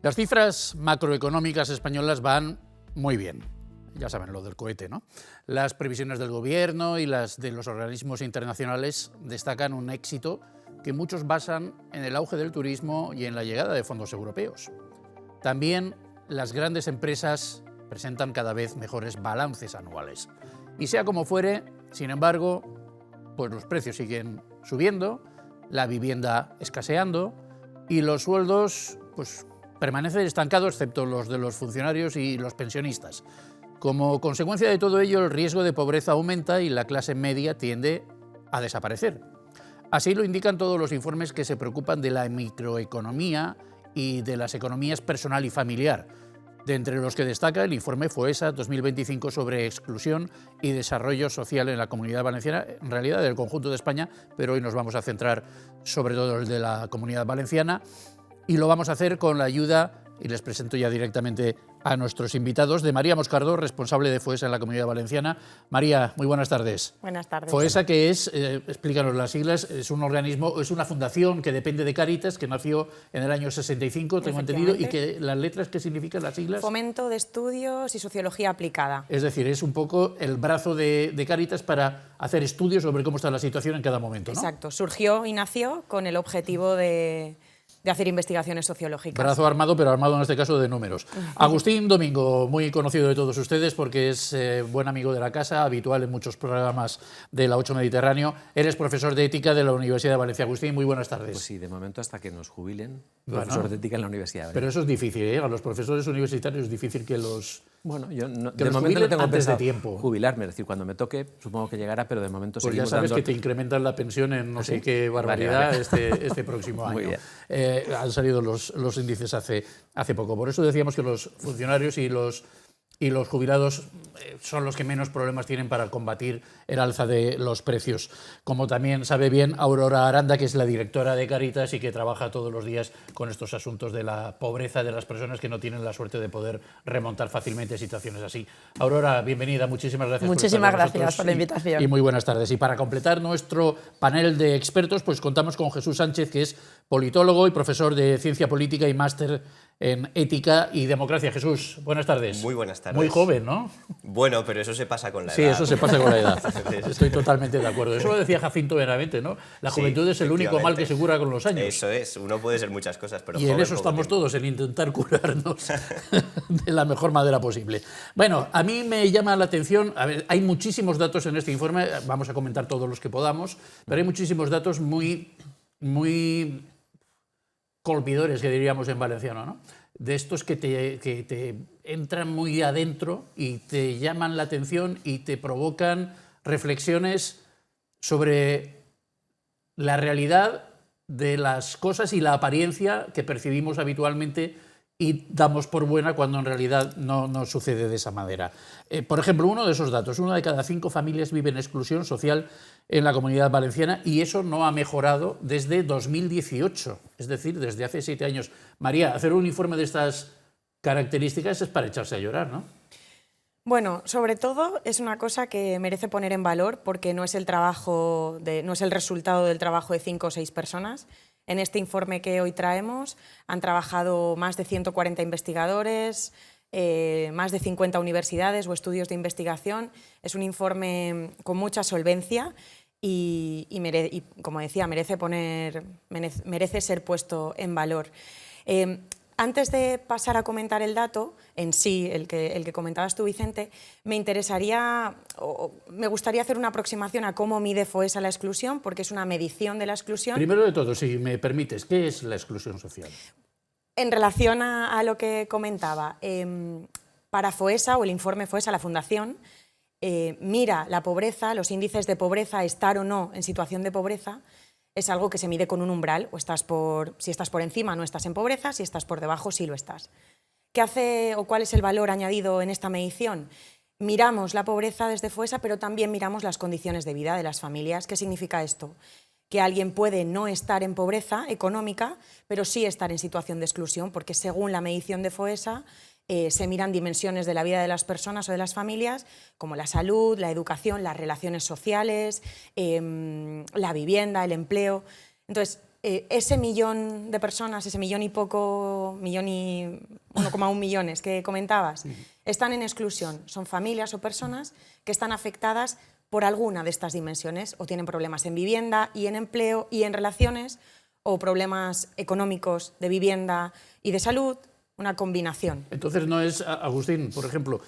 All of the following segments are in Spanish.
Las cifras macroeconómicas españolas van muy bien. Ya saben, lo del cohete, ¿no? Las previsiones del Gobierno y las de los organismos internacionales destacan un éxito que muchos basan en el auge del turismo y en la llegada de fondos europeos. También las grandes empresas presentan cada vez mejores balances anuales. Y sea como fuere, sin embargo, pues los precios siguen subiendo, la vivienda escaseando y los sueldos pues, permanecen estancados, excepto los de los funcionarios y los pensionistas. Como consecuencia de todo ello, el riesgo de pobreza aumenta y la clase media tiende a desaparecer. Así lo indican todos los informes que se preocupan de la microeconomía y de las economías personal y familiar, de entre los que destaca el informe FOESA 2025 sobre exclusión y desarrollo social en la Comunidad Valenciana, en realidad del conjunto de España, pero hoy nos vamos a centrar sobre todo en el de la Comunidad Valenciana y lo vamos a hacer con la ayuda, y les presento ya directamente a nuestros invitados, de María Moscardó, responsable de FOESA en la Comunidad Valenciana. María, muy buenas tardes. Buenas tardes. FOESA, que es, explícanos las siglas, es un organismo, es una fundación que depende de Cáritas, que nació en el año 65, tengo entendido, y que las letras, ¿qué significan las siglas? Fomento de Estudios y Sociología Aplicada. Es decir, es un poco el brazo de Cáritas para hacer estudios sobre cómo está la situación en cada momento, ¿no? Exacto, surgió y nació con el objetivo de hacer investigaciones sociológicas. Brazo armado, pero armado en este caso de números. Agustín Domingo, muy conocido de todos ustedes porque es buen amigo de la casa, habitual en muchos programas de la 8 Mediterráneo. Eres profesor de ética de la Universidad de Valencia. Agustín, muy buenas tardes. Pues sí, de momento hasta que nos jubilen, profesor de ética en la Universidad de Valencia. Pero eso es difícil, ¿eh? A los profesores universitarios es difícil que los... Bueno, yo no, que de momento no tengo antes de pensado tiempo. jubilarme, es decir, cuando me toque supongo que llegará, pero de momento pues ya seguimos sabes dando... que te incrementan la pensión en no sé ¿Sí? qué barbaridad Vale. Este próximo año. Muy bien. Han salido los índices hace poco. Por eso decíamos que los funcionarios y los jubilados son los que menos problemas tienen para combatir el alza de los precios. Como también sabe bien Aurora Aranda, que es la directora de Cáritas y que trabaja todos los días con estos asuntos de la pobreza de las personas que no tienen la suerte de poder remontar fácilmente situaciones así. Aurora, bienvenida, muchísimas gracias. Muchísimas gracias por la invitación. Y muy buenas tardes. Y para completar nuestro panel de expertos, pues contamos con Jesús Sánchez, que es politólogo y profesor de Ciencia Política y máster en Ética y Democracia. Jesús, buenas tardes. Muy buenas tardes. Muy joven, ¿no? Bueno, pero eso se pasa con la edad. Sí, eso se pasa con la edad. Estoy totalmente de acuerdo. Eso lo decía Jacinto Benavente, ¿no? La juventud es el único mal que se cura con los años. Eso es, uno puede ser muchas cosas, pero y joven, en eso estamos todos, en intentar curarnos de la mejor manera posible. Bueno, a mí me llama la atención, a ver, hay muchísimos datos en este informe, vamos a comentar todos los que podamos, pero hay muchísimos datos muy colpidores, que diríamos en valenciano, ¿no? De estos que te entran muy adentro y te llaman la atención y te provocan reflexiones sobre la realidad de las cosas y la apariencia que percibimos habitualmente y damos por buena cuando en realidad no sucede de esa manera. Por ejemplo, uno de esos datos, 1 de cada 5 familias vive en exclusión social en la Comunidad Valenciana y eso no ha mejorado desde 2018, es decir, desde hace 7 años. María, hacer un informe de estas características es para echarse a llorar, ¿no? Bueno, sobre todo es una cosa que merece poner en valor porque no es el resultado del trabajo de 5 o 6 personas. En este informe que hoy traemos han trabajado más de 140 investigadores, más de 50 universidades o estudios de investigación. Es un informe con mucha solvencia y como decía, merece ser puesto en valor. Antes de pasar a comentar el dato en sí, el que comentabas tú, Vicente, me gustaría hacer una aproximación a cómo mide FOESA la exclusión, porque es una medición de la exclusión. Primero de todo, si me permites, ¿qué es la exclusión social? En relación a lo que comentaba, para FOESA o el informe FOESA, la Fundación mira la pobreza, los índices de pobreza, estar o no en situación de pobreza, es algo que se mide con un umbral, si estás por encima no estás en pobreza, si estás por debajo sí lo estás. ¿Qué hace o cuál es el valor añadido en esta medición? Miramos la pobreza desde FOESA, pero también miramos las condiciones de vida de las familias. ¿Qué significa esto? Que alguien puede no estar en pobreza económica, pero sí estar en situación de exclusión, porque según la medición de FOESA se miran dimensiones de la vida de las personas o de las familias, como la salud, la educación, las relaciones sociales, la vivienda, el empleo. Entonces, ese millón de personas, ese millón y poco, 1,1 millones que comentabas, están en exclusión. Son familias o personas que están afectadas por alguna de estas dimensiones, o tienen problemas en vivienda y en empleo y en relaciones, o problemas económicos de vivienda y de salud, una combinación. Entonces no es, Agustín, por ejemplo,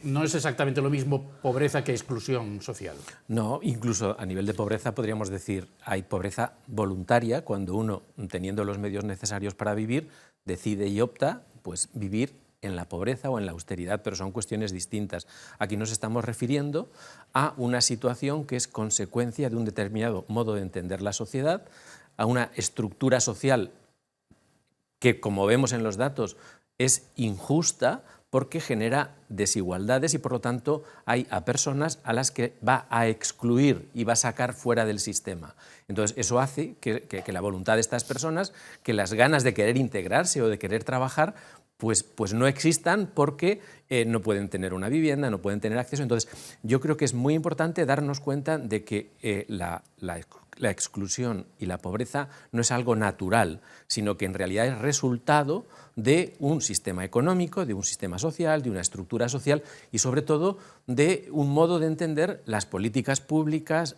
no es exactamente lo mismo pobreza que exclusión social. No, incluso a nivel de pobreza podríamos decir, hay pobreza voluntaria cuando uno, teniendo los medios necesarios para vivir, decide y opta pues vivir en la pobreza o en la austeridad, pero son cuestiones distintas. Aquí nos estamos refiriendo a una situación que es consecuencia de un determinado modo de entender la sociedad, a una estructura social que, como vemos en los datos, es injusta porque genera desigualdades y, por lo tanto, hay a personas a las que va a excluir y va a sacar fuera del sistema. Entonces, eso hace que la voluntad de estas personas, que las ganas de querer integrarse o de querer trabajar, pues no existan porque no pueden tener una vivienda, no pueden tener acceso. Entonces, yo creo que es muy importante darnos cuenta de que la exclusión y la pobreza no es algo natural, sino que en realidad es resultado de un sistema económico, de un sistema social, de una estructura social y sobre todo de un modo de entender las políticas públicas,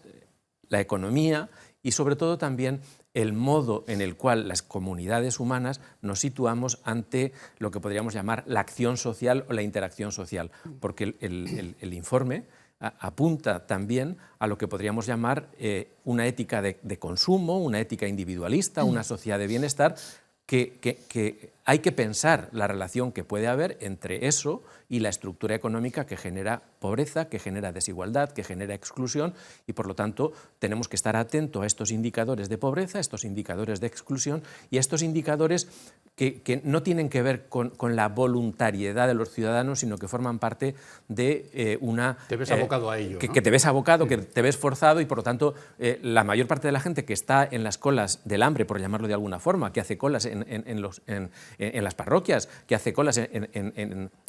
la economía y sobre todo también el modo en el cual las comunidades humanas nos situamos ante lo que podríamos llamar la acción social o la interacción social, porque el informe apunta también a lo que podríamos llamar una ética de consumo, una ética individualista, una sociedad de bienestar, que hay que pensar la relación que puede haber entre eso y la estructura económica que genera pobreza, que genera desigualdad, que genera exclusión y, por lo tanto, tenemos que estar atentos a estos indicadores de pobreza, a estos indicadores de exclusión y a estos indicadores que no tienen que ver con la voluntariedad de los ciudadanos, sino que forman parte de una... Te ves abocado a ello, ¿no? Que te ves abocado, que te ves forzado y, por lo tanto, la mayor parte de la gente que está en las colas del hambre, por llamarlo de alguna forma, que hace colas en las parroquias, que hace colas es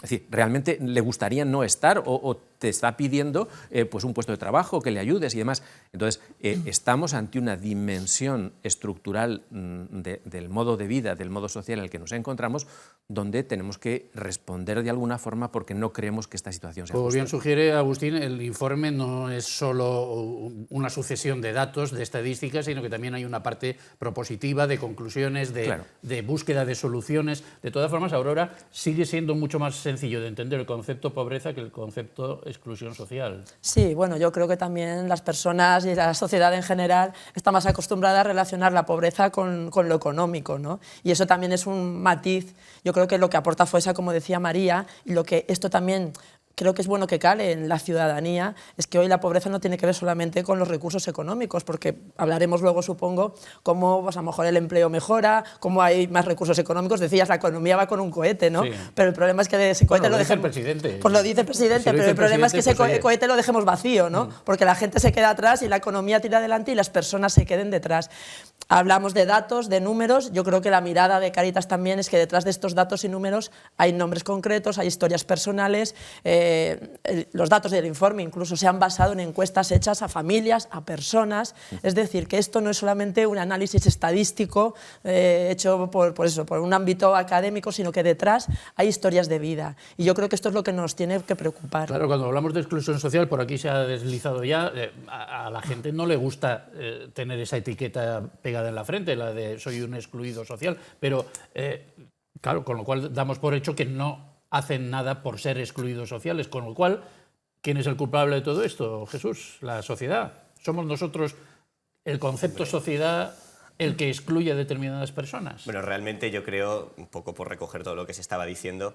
decir, realmente le gustaría no estar o te está pidiendo pues un puesto de trabajo, que le ayudes y demás. Entonces, estamos ante una dimensión estructural del modo de vida, del modo social en el que nos encontramos, donde tenemos que responder de alguna forma porque no creemos que esta situación sea Como justa. bien sugiere Agustín, el informe no es solo una sucesión de datos, de estadísticas, sino que también hay una parte propositiva, de conclusiones, de búsqueda de soluciones. De todas formas, Aurora, sigue siendo mucho más sencillo de entender el concepto pobreza que el concepto exclusión social. Sí, bueno, yo creo que también las personas y la sociedad en general está más acostumbrada a relacionar la pobreza con lo económico, ¿no? Y eso también es un matiz. Yo creo que lo que aporta FOESA, como decía María, y lo que esto también creo que es bueno que cale en la ciudadanía, es que hoy la pobreza no tiene que ver solamente con los recursos económicos, porque hablaremos luego, supongo, cómo pues, a lo mejor el empleo mejora, cómo hay más recursos económicos. Decías, la economía va con un cohete, ¿no? Sí. Pero el problema es que ese cohete lo dice el presidente. Pues lo dice el presidente, pero el problema es que ese cohete lo dejemos vacío, ¿no? Porque la gente se queda atrás y la economía tira adelante y las personas se queden detrás. Hablamos de datos, de números. Yo creo que la mirada de Cáritas también es que detrás de estos datos y números hay nombres concretos, hay historias personales. Los datos del informe incluso se han basado en encuestas hechas a familias, a personas. Es decir, que esto no es solamente un análisis estadístico hecho por un ámbito académico, sino que detrás hay historias de vida. Y yo creo que esto es lo que nos tiene que preocupar. Claro, cuando hablamos de exclusión social, por aquí se ha deslizado ya, a la gente no le gusta tener esa etiqueta pegada en la frente, la de soy un excluido social, pero claro, con lo cual damos por hecho que no hacen nada por ser excluidos sociales, con lo cual, ¿quién es el culpable de todo esto? Jesús, la sociedad. ¿Somos nosotros, el concepto sociedad, el que excluye a determinadas personas? Bueno, realmente yo creo, un poco por recoger todo lo que se estaba diciendo,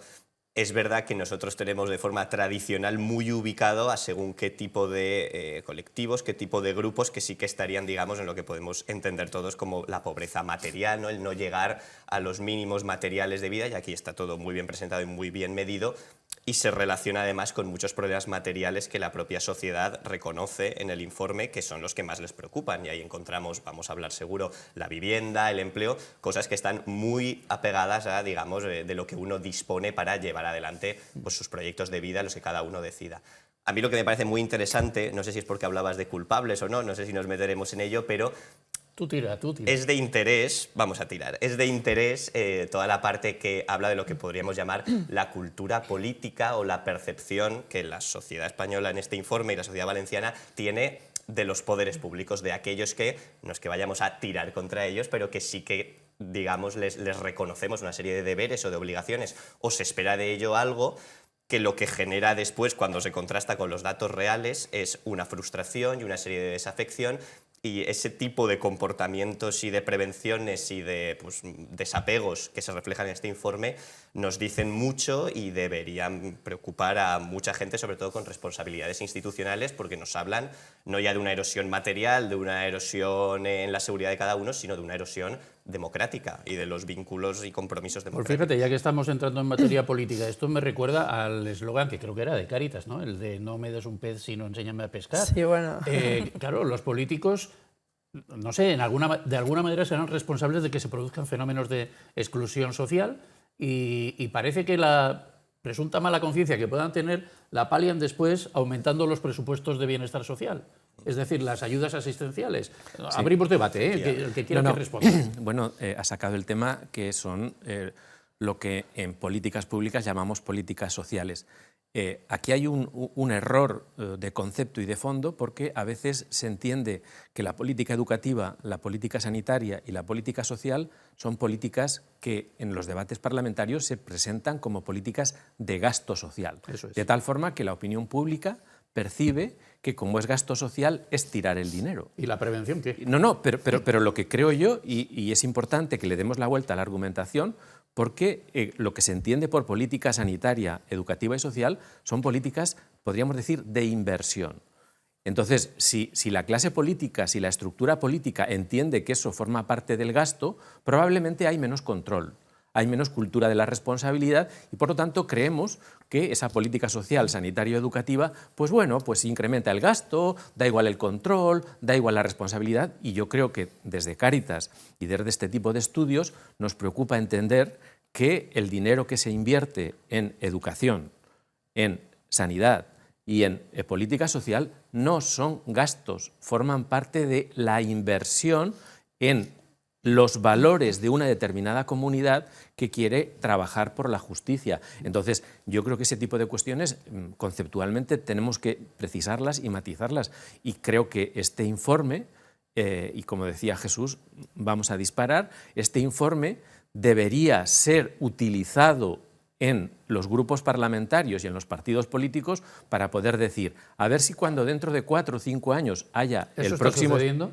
es verdad que nosotros tenemos de forma tradicional muy ubicado a según qué tipo de colectivos, qué tipo de grupos que sí que estarían, digamos, en lo que podemos entender todos como la pobreza material, ¿no? El no llegar a los mínimos materiales de vida, y aquí está todo muy bien presentado y muy bien medido, y se relaciona además con muchos problemas materiales que la propia sociedad reconoce en el informe, que son los que más les preocupan, y ahí encontramos, vamos a hablar seguro, la vivienda, el empleo, cosas que están muy apegadas a, digamos, de lo que uno dispone para llevar adelante pues, sus proyectos de vida, los que cada uno decida. A mí lo que me parece muy interesante, no sé si es porque hablabas de culpables o no, no sé si nos meteremos en ello, pero Tú tira. Es de interés, vamos a tirar, es de interés toda la parte que habla de lo que podríamos llamar la cultura política o la percepción que la sociedad española en este informe y la sociedad valenciana tiene de los poderes públicos, de aquellos que, no es que vayamos a tirar contra ellos, pero que sí que, digamos, les reconocemos una serie de deberes o de obligaciones, o se espera de ello algo, que lo que genera después, cuando se contrasta con los datos reales, es una frustración y una serie de desafección, y ese tipo de comportamientos y de prevenciones y de desapegos que se reflejan en este informe nos dicen mucho y deberían preocupar a mucha gente, sobre todo con responsabilidades institucionales, porque nos hablan no ya de una erosión material, de una erosión en la seguridad de cada uno, sino de una erosión democrática y de los vínculos y compromisos democráticos. Pues fíjate, ya que estamos entrando en materia política, esto me recuerda al eslogan que creo que era de Cáritas, ¿no? El de no me des un pez sino enséñame a pescar. Sí, bueno. Claro, los políticos, no sé, de alguna manera serán responsables de que se produzcan fenómenos de exclusión social y parece que la presunta mala conciencia que puedan tener la palian después aumentando los presupuestos de bienestar social. Es decir, las ayudas asistenciales. Sí. Abrimos debate, ¿eh? El que quiera que responda. Bueno, ha sacado el tema que son lo que en políticas públicas llamamos políticas sociales. Aquí hay un error de concepto y de fondo, porque a veces se entiende que la política educativa, la política sanitaria y la política social son políticas que en los debates parlamentarios se presentan como políticas de gasto social. Eso es. De tal forma que la opinión pública percibe que como es gasto social es tirar el dinero. ¿Y la prevención qué? No, pero lo que creo yo, y es importante que le demos la vuelta a la argumentación, porque lo que se entiende por política sanitaria, educativa y social son políticas, podríamos decir, de inversión. Entonces, si la clase política, si la estructura política entiende que eso forma parte del gasto, probablemente hay menos control, hay menos cultura de la responsabilidad y, por lo tanto, creemos que esa política social, sanitaria o educativa, pues bueno, pues incrementa el gasto, da igual el control, da igual la responsabilidad, y yo creo que desde Cáritas y desde este tipo de estudios nos preocupa entender que el dinero que se invierte en educación, en sanidad y en política social no son gastos, forman parte de la inversión en los valores de una determinada comunidad que quiere trabajar por la justicia. Entonces, yo creo que ese tipo de cuestiones conceptualmente tenemos que precisarlas y matizarlas. Y creo que este informe, y como decía Jesús, vamos a disparar, este informe debería ser utilizado en los grupos parlamentarios y en los partidos políticos para poder decir, a ver si cuando dentro de 4 o 5 años haya el próximo... ¿Eso está sucediendo?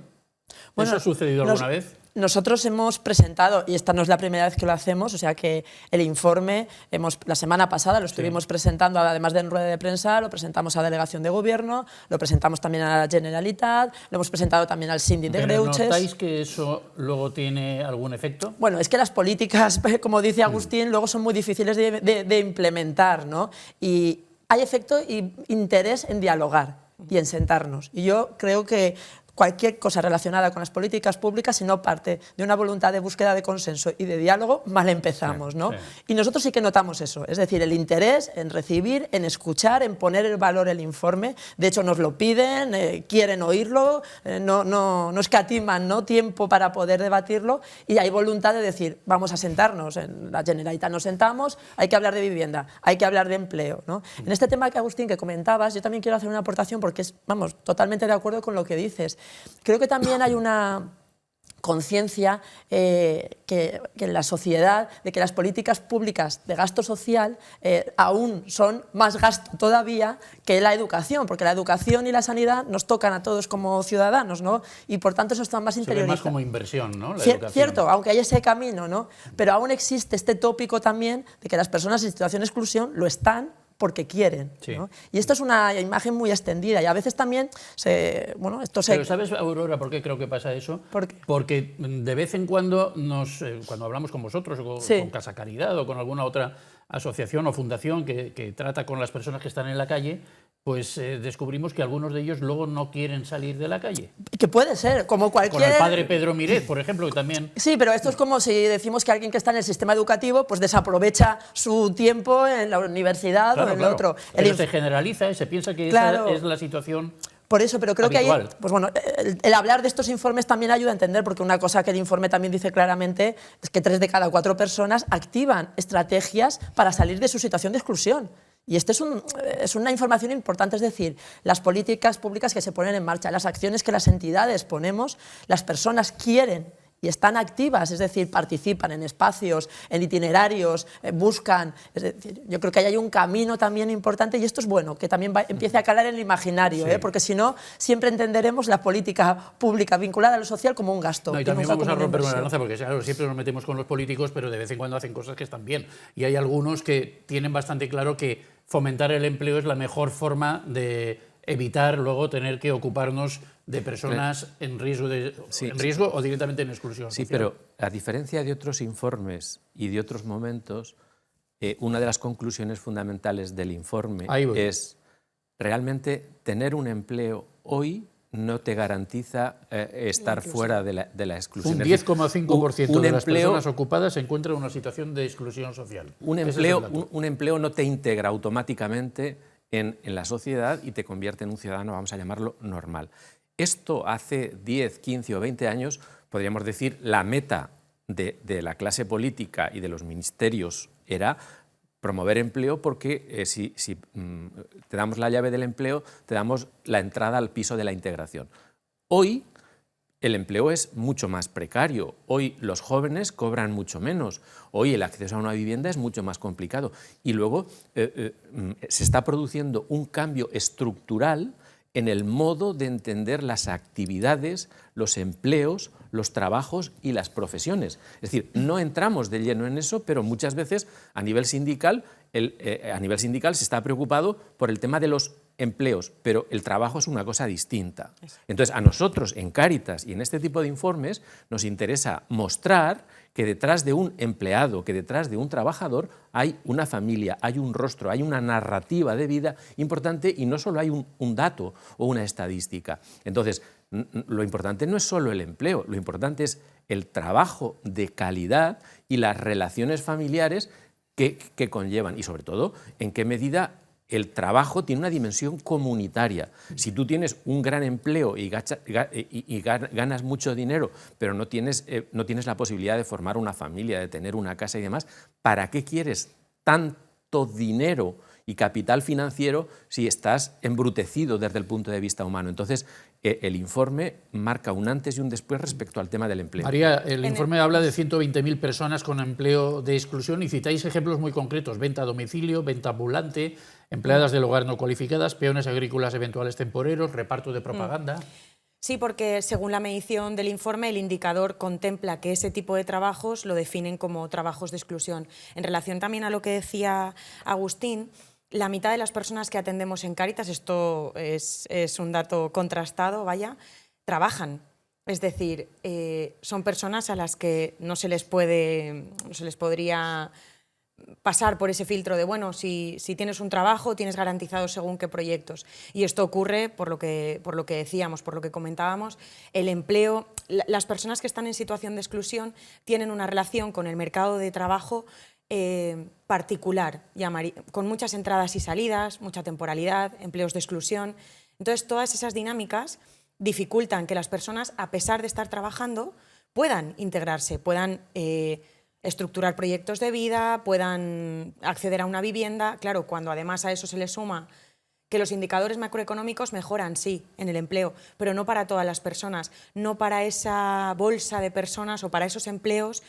¿Eso ha sucedido alguna vez? Nosotros hemos presentado, y esta no es la primera vez que lo hacemos, o sea que el informe, la semana pasada lo estuvimos presentando, además de en rueda de prensa, lo presentamos a Delegación de Gobierno, lo presentamos también a la Generalitat, lo hemos presentado también al Síndic de Greuges. ¿Pero notáis que eso luego tiene algún efecto? Bueno, es que las políticas, como dice Agustín, luego son muy difíciles de implementar, ¿no? Y hay efecto y interés en dialogar y en sentarnos. Y yo creo que cualquier cosa relacionada con las políticas públicas, si no parte de una voluntad de búsqueda de consenso y de diálogo, mal empezamos, ¿no? Sí. Y nosotros sí que notamos eso, es decir, el interés en recibir, en escuchar, en poner el valor el informe. De hecho, nos lo piden, quieren oírlo, no escatiman, ¿no?, tiempo para poder debatirlo, y hay voluntad de decir, vamos a sentarnos, en la Generalitat nos sentamos, hay que hablar de vivienda, hay que hablar de empleo, ¿no? En este tema que, Agustín, que comentabas, yo también quiero hacer una aportación porque es, vamos, totalmente de acuerdo con lo que dices. Creo que también hay una conciencia que en la sociedad de que las políticas públicas de gasto social aún son más gasto todavía que la educación, porque la educación y la sanidad nos tocan a todos como ciudadanos, ¿no? Y por tanto eso está más interiorizado. Se ve más como inversión, ¿no? La educación. Cierto, aunque hay ese camino, ¿no? Pero aún existe este tópico también de que las personas en situación de exclusión lo están porque quieren, sí, ¿no? Y esto es una imagen muy extendida y a veces también Pero ¿sabes, Aurora, por qué creo que pasa eso? ¿Por qué? Porque de vez en cuando, cuando hablamos con vosotros, o con Casa Caridad o con alguna otra asociación o fundación que trata con las personas que están en la calle, pues descubrimos que algunos de ellos luego no quieren salir de la calle. Que puede ser, como cualquier... Con el padre Pedro Miret, por ejemplo, que también... Sí, pero esto es como si decimos que alguien que está en el sistema educativo pues desaprovecha su tiempo en la universidad o en el otro. Pero se generaliza, se piensa que esa es la situación Por eso, pero creo habitual. que pues bueno, el hablar de estos informes también ayuda a entender, porque una cosa que el informe también dice claramente es que 3 de cada 4 personas activan estrategias para salir de su situación de exclusión. Y esto es una información importante, es decir, las políticas públicas que se ponen en marcha, las acciones que las entidades ponemos, las personas quieren y están activas, es decir, participan en espacios, en itinerarios, buscan. Es decir, yo creo que ahí hay un camino también importante y esto es bueno, que también empiece a calar en el imaginario, Sí. porque si no, siempre entenderemos la política pública vinculada a lo social como un gasto. No, y también vamos a romper una lanza, porque claro, siempre nos metemos con los políticos, pero de vez en cuando hacen cosas que están bien. Y hay algunos que tienen bastante claro que fomentar el empleo es la mejor forma de evitar luego tener que ocuparnos de personas en riesgo o directamente en exclusión Sí, social. pero a diferencia de otros informes y de otros momentos, una de las conclusiones fundamentales del informe es realmente tener un empleo hoy no te garantiza estar fuera de la exclusión. Un 10,5% de las empleo, personas ocupadas se encuentran en una situación de exclusión social. Un empleo no te integra automáticamente en la sociedad y te convierte en un ciudadano, vamos a llamarlo, normal. Esto hace 10, 15 o 20 años, podríamos decir, la meta de la clase política y de los ministerios era promover empleo porque si te damos la llave del empleo, te damos la entrada al piso de la integración. Hoy el empleo es mucho más precario, hoy los jóvenes cobran mucho menos, hoy el acceso a una vivienda es mucho más complicado y luego se está produciendo un cambio estructural en el modo de entender las actividades, los empleos, los trabajos y las profesiones. Es decir, no entramos de lleno en eso, pero muchas veces a nivel sindical se está preocupado por el tema de los empleos, pero el trabajo es una cosa distinta. Entonces, a nosotros en Cáritas y en este tipo de informes nos interesa mostrar que detrás de un empleado, que detrás de un trabajador hay una familia, hay un rostro, hay una narrativa de vida importante y no solo hay un dato o una estadística. Entonces, lo importante no es solo el empleo, lo importante es el trabajo de calidad y las relaciones familiares que conllevan y sobre todo en qué medida el trabajo tiene una dimensión comunitaria. Si tú tienes un gran empleo y ganas mucho dinero, pero no tienes la posibilidad de formar una familia, de tener una casa y demás, ¿para qué quieres tanto dinero y capital financiero si estás embrutecido desde el punto de vista humano? Entonces, el informe marca un antes y un después respecto al tema del empleo. María, el informe habla de 120.000 personas con empleo de exclusión y citáis ejemplos muy concretos: venta a domicilio, venta ambulante, empleadas del hogar no cualificadas, peones agrícolas eventuales temporeros, reparto de propaganda. Sí, porque según la medición del informe, el indicador contempla que ese tipo de trabajos lo definen como trabajos de exclusión. En relación también a lo que decía Agustín, la mitad de las personas que atendemos en Cáritas, esto es un dato contrastado, trabajan. Es decir, son personas a las que no se les podría pasar por ese filtro de, bueno, si tienes un trabajo, tienes garantizado según qué proyectos. Y esto ocurre por lo que decíamos, por lo que comentábamos, el empleo. Las personas que están en situación de exclusión tienen una relación con el mercado de trabajo particular, con muchas entradas y salidas, mucha temporalidad, empleos de exclusión. Entonces, todas esas dinámicas dificultan que las personas, a pesar de estar trabajando, puedan integrarse, puedan estructurar proyectos de vida, puedan acceder a una vivienda. Claro, cuando además a eso se le suma que los indicadores macroeconómicos mejoran, sí, en el empleo, pero no para todas las personas, no para esa bolsa de personas o para esos empleos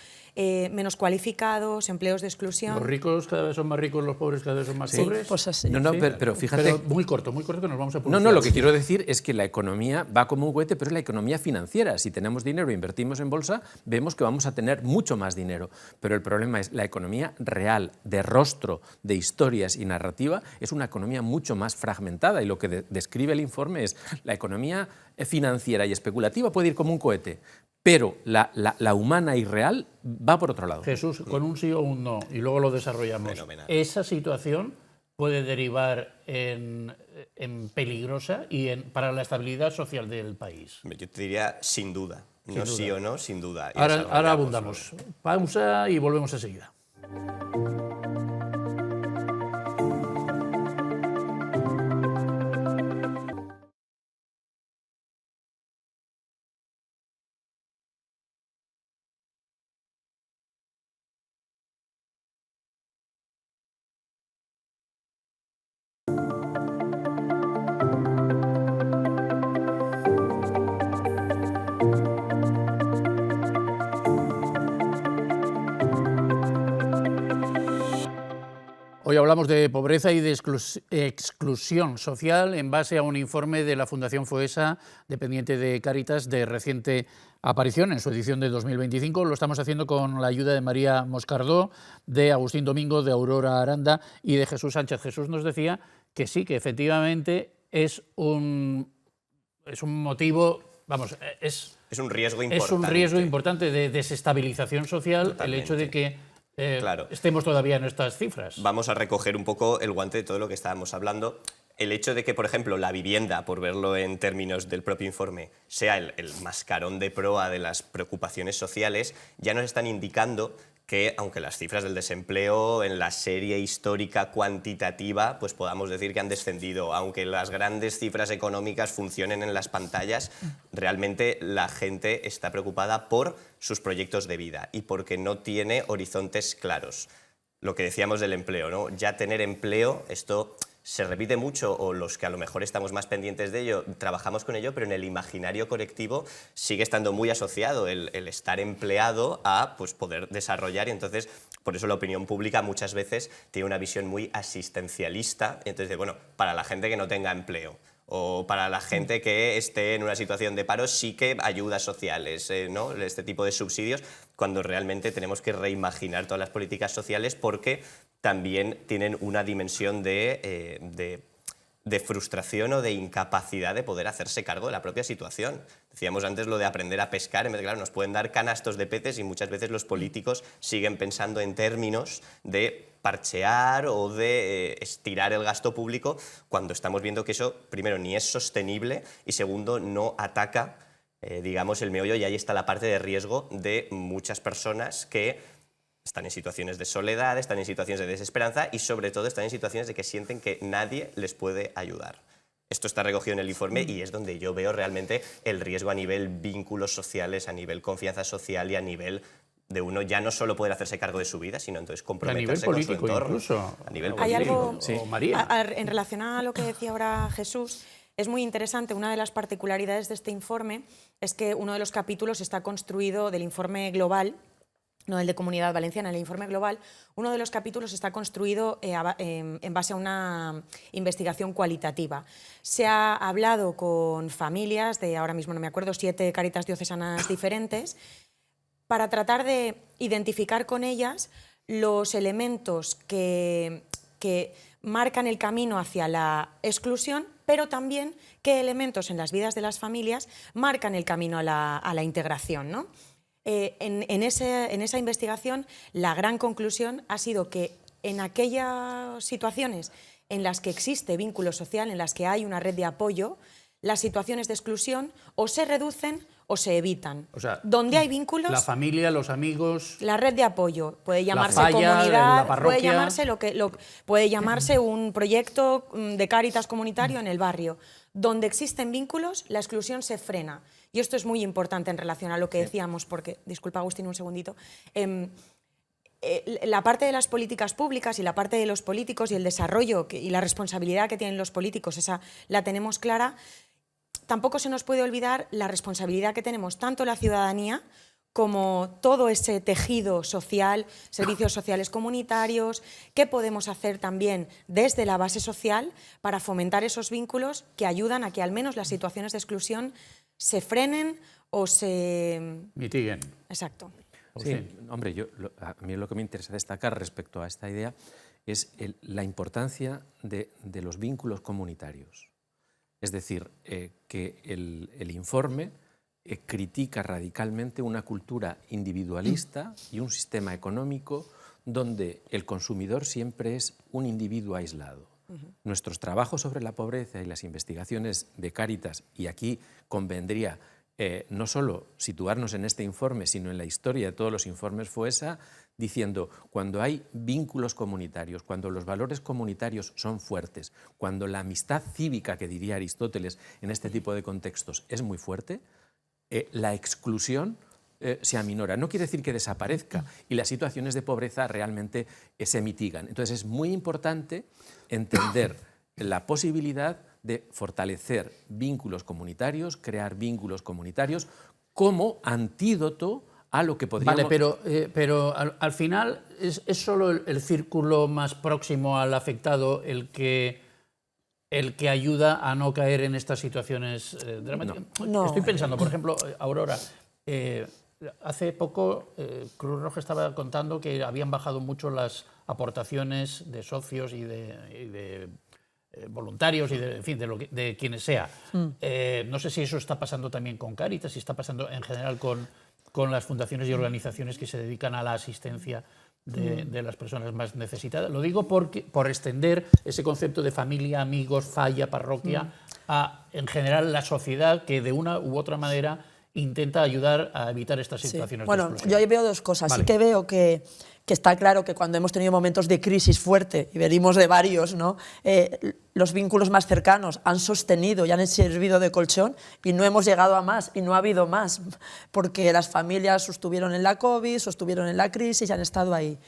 menos cualificados, empleos de exclusión. Los ricos cada vez son más ricos, los pobres cada vez son más pobres. Pues así. No, pero fíjate... Pero muy corto, que nos vamos a publicar. No, lo que quiero decir es que la economía va como un cohete, pero es la economía financiera. Si tenemos dinero e invertimos en bolsa, vemos que vamos a tener mucho más dinero. Pero el problema es la economía real, de rostro, de historias y narrativa, es una economía mucho más fragmentada. Y lo que describe el informe es la economía financiera y especulativa puede ir como un cohete, pero la humana y real va por otro lado. Jesús, con un sí o un no, y luego lo desarrollamos. Fenomenal. Esa situación puede derivar en peligrosa y para la estabilidad social del país. Yo te diría sin duda. No sí o no, sin duda. Y Ahora abundamos. Pausa y volvemos enseguida. Hoy hablamos de pobreza y de exclusión social en base a un informe de la Fundación FOESA, dependiente de Cáritas, de reciente aparición en su edición de 2025. Lo estamos haciendo con la ayuda de María Moscardó, de Agustín Domingo, de Aurora Aranda y de Jesús Sánchez. Jesús nos decía que sí, que efectivamente es un motivo, vamos, es un riesgo importante. Es un riesgo importante de desestabilización social. Totalmente. El hecho de que claro, estemos todavía en estas cifras. Vamos a recoger un poco el guante de todo lo que estábamos hablando. El hecho de que, por ejemplo, la vivienda, por verlo en términos del propio informe, sea el mascarón de proa de las preocupaciones sociales, ya nos están indicando que, aunque las cifras del desempleo en la serie histórica cuantitativa, pues podamos decir que han descendido, aunque las grandes cifras económicas funcionen en las pantallas, realmente la gente está preocupada por sus proyectos de vida y porque no tiene horizontes claros. Lo que decíamos del empleo, ¿no? Ya tener empleo, esto se repite mucho, o los que a lo mejor estamos más pendientes de ello, trabajamos con ello, pero en el imaginario colectivo sigue estando muy asociado el estar empleado a pues, poder desarrollar, y entonces por eso la opinión pública muchas veces tiene una visión muy asistencialista, entonces bueno, para la gente que no tenga empleo, o para la gente que esté en una situación de paro, sí que ayudas sociales, ¿no? Este tipo de subsidios, cuando realmente tenemos que reimaginar todas las políticas sociales porque también tienen una dimensión de frustración o de incapacidad de poder hacerse cargo de la propia situación. Decíamos antes lo de aprender a pescar, en vez de, claro, nos pueden dar canastos de peces y muchas veces los políticos siguen pensando en términos de parchear o de estirar el gasto público, cuando estamos viendo que eso, primero, ni es sostenible y segundo, no ataca, digamos, el meollo, y ahí está la parte de riesgo de muchas personas que están en situaciones de soledad, están en situaciones de desesperanza y sobre todo están en situaciones de que sienten que nadie les puede ayudar. Esto está recogido en el informe y es donde yo veo realmente el riesgo a nivel vínculos sociales, a nivel confianza social y a nivel de uno ya no solo poder hacerse cargo de su vida, sino entonces comprometerse con su entorno. Incluso. A nivel político. Hay algo, sí. María. En relación a lo que decía ahora Jesús, es muy interesante. Una de las particularidades de este informe es que uno de los capítulos está construido del informe global, no el de Comunidad Valenciana, el informe global. Uno de los capítulos está construido en base a una investigación cualitativa. Se ha hablado con familias de, ahora mismo no me acuerdo, 7 Cáritas diocesanas diferentes, para tratar de identificar con ellas los elementos que marcan el camino hacia la exclusión, pero también qué elementos en las vidas de las familias marcan el camino a la integración, ¿no? En esa investigación, la gran conclusión ha sido que en aquellas situaciones en las que existe vínculo social, en las que hay una red de apoyo, las situaciones de exclusión o se reducen o se evitan. O sea, donde hay vínculos, la familia, los amigos, la red de apoyo, puede llamarse falla, comunidad, la parroquia, puede llamarse un proyecto de Cáritas comunitario en el barrio. Donde existen vínculos, la exclusión se frena. Y esto es muy importante en relación a lo que decíamos, porque, disculpa Agustín un segundito, la parte de las políticas públicas y la parte de los políticos y el desarrollo y la responsabilidad que tienen los políticos, esa la tenemos clara. Tampoco se nos puede olvidar la responsabilidad que tenemos tanto la ciudadanía como todo ese tejido social, servicios sociales comunitarios, qué podemos hacer también desde la base social para fomentar esos vínculos que ayudan a que al menos las situaciones de exclusión se frenen o se mitiguen. Exacto. Sí, hombre, a mí lo que me interesa destacar respecto a esta idea es la importancia de los vínculos comunitarios. Es decir, que el informe critica radicalmente una cultura individualista y un sistema económico donde el consumidor siempre es un individuo aislado. Nuestros trabajos sobre la pobreza y las investigaciones de Cáritas, y aquí convendría no solo situarnos en este informe, sino en la historia de todos los informes FOESA, diciendo, cuando hay vínculos comunitarios, cuando los valores comunitarios son fuertes, cuando la amistad cívica, que diría Aristóteles en este tipo de contextos, es muy fuerte, la exclusión se aminora. No quiere decir que desaparezca y las situaciones de pobreza realmente se mitigan. Entonces es muy importante entender la posibilidad de fortalecer vínculos comunitarios, crear vínculos comunitarios como antídoto a lo que podríamos... Vale, pero al final es solo el círculo más próximo al afectado el que ayuda a no caer en estas situaciones dramáticas. No. Estoy pensando, por ejemplo, Aurora, hace poco Cruz Roja estaba contando que habían bajado mucho las aportaciones de socios y de voluntarios y de quienes sea. No sé si eso está pasando también con Cáritas, si está pasando en general con las fundaciones y organizaciones que se dedican a la asistencia de las personas más necesitadas. Lo digo por extender ese concepto de familia, amigos, falla, parroquia, a en general la sociedad que de una u otra manera intenta ayudar a evitar estas situaciones de exclusión. Yo ahí veo dos cosas. Vale. Sí que veo que está claro que cuando hemos tenido momentos de crisis fuerte, y venimos de varios, ¿no? Los vínculos más cercanos han sostenido y han servido de colchón y no hemos llegado a más y no ha habido más, porque las familias sostuvieron en la COVID, sostuvieron en la crisis y han estado ahí.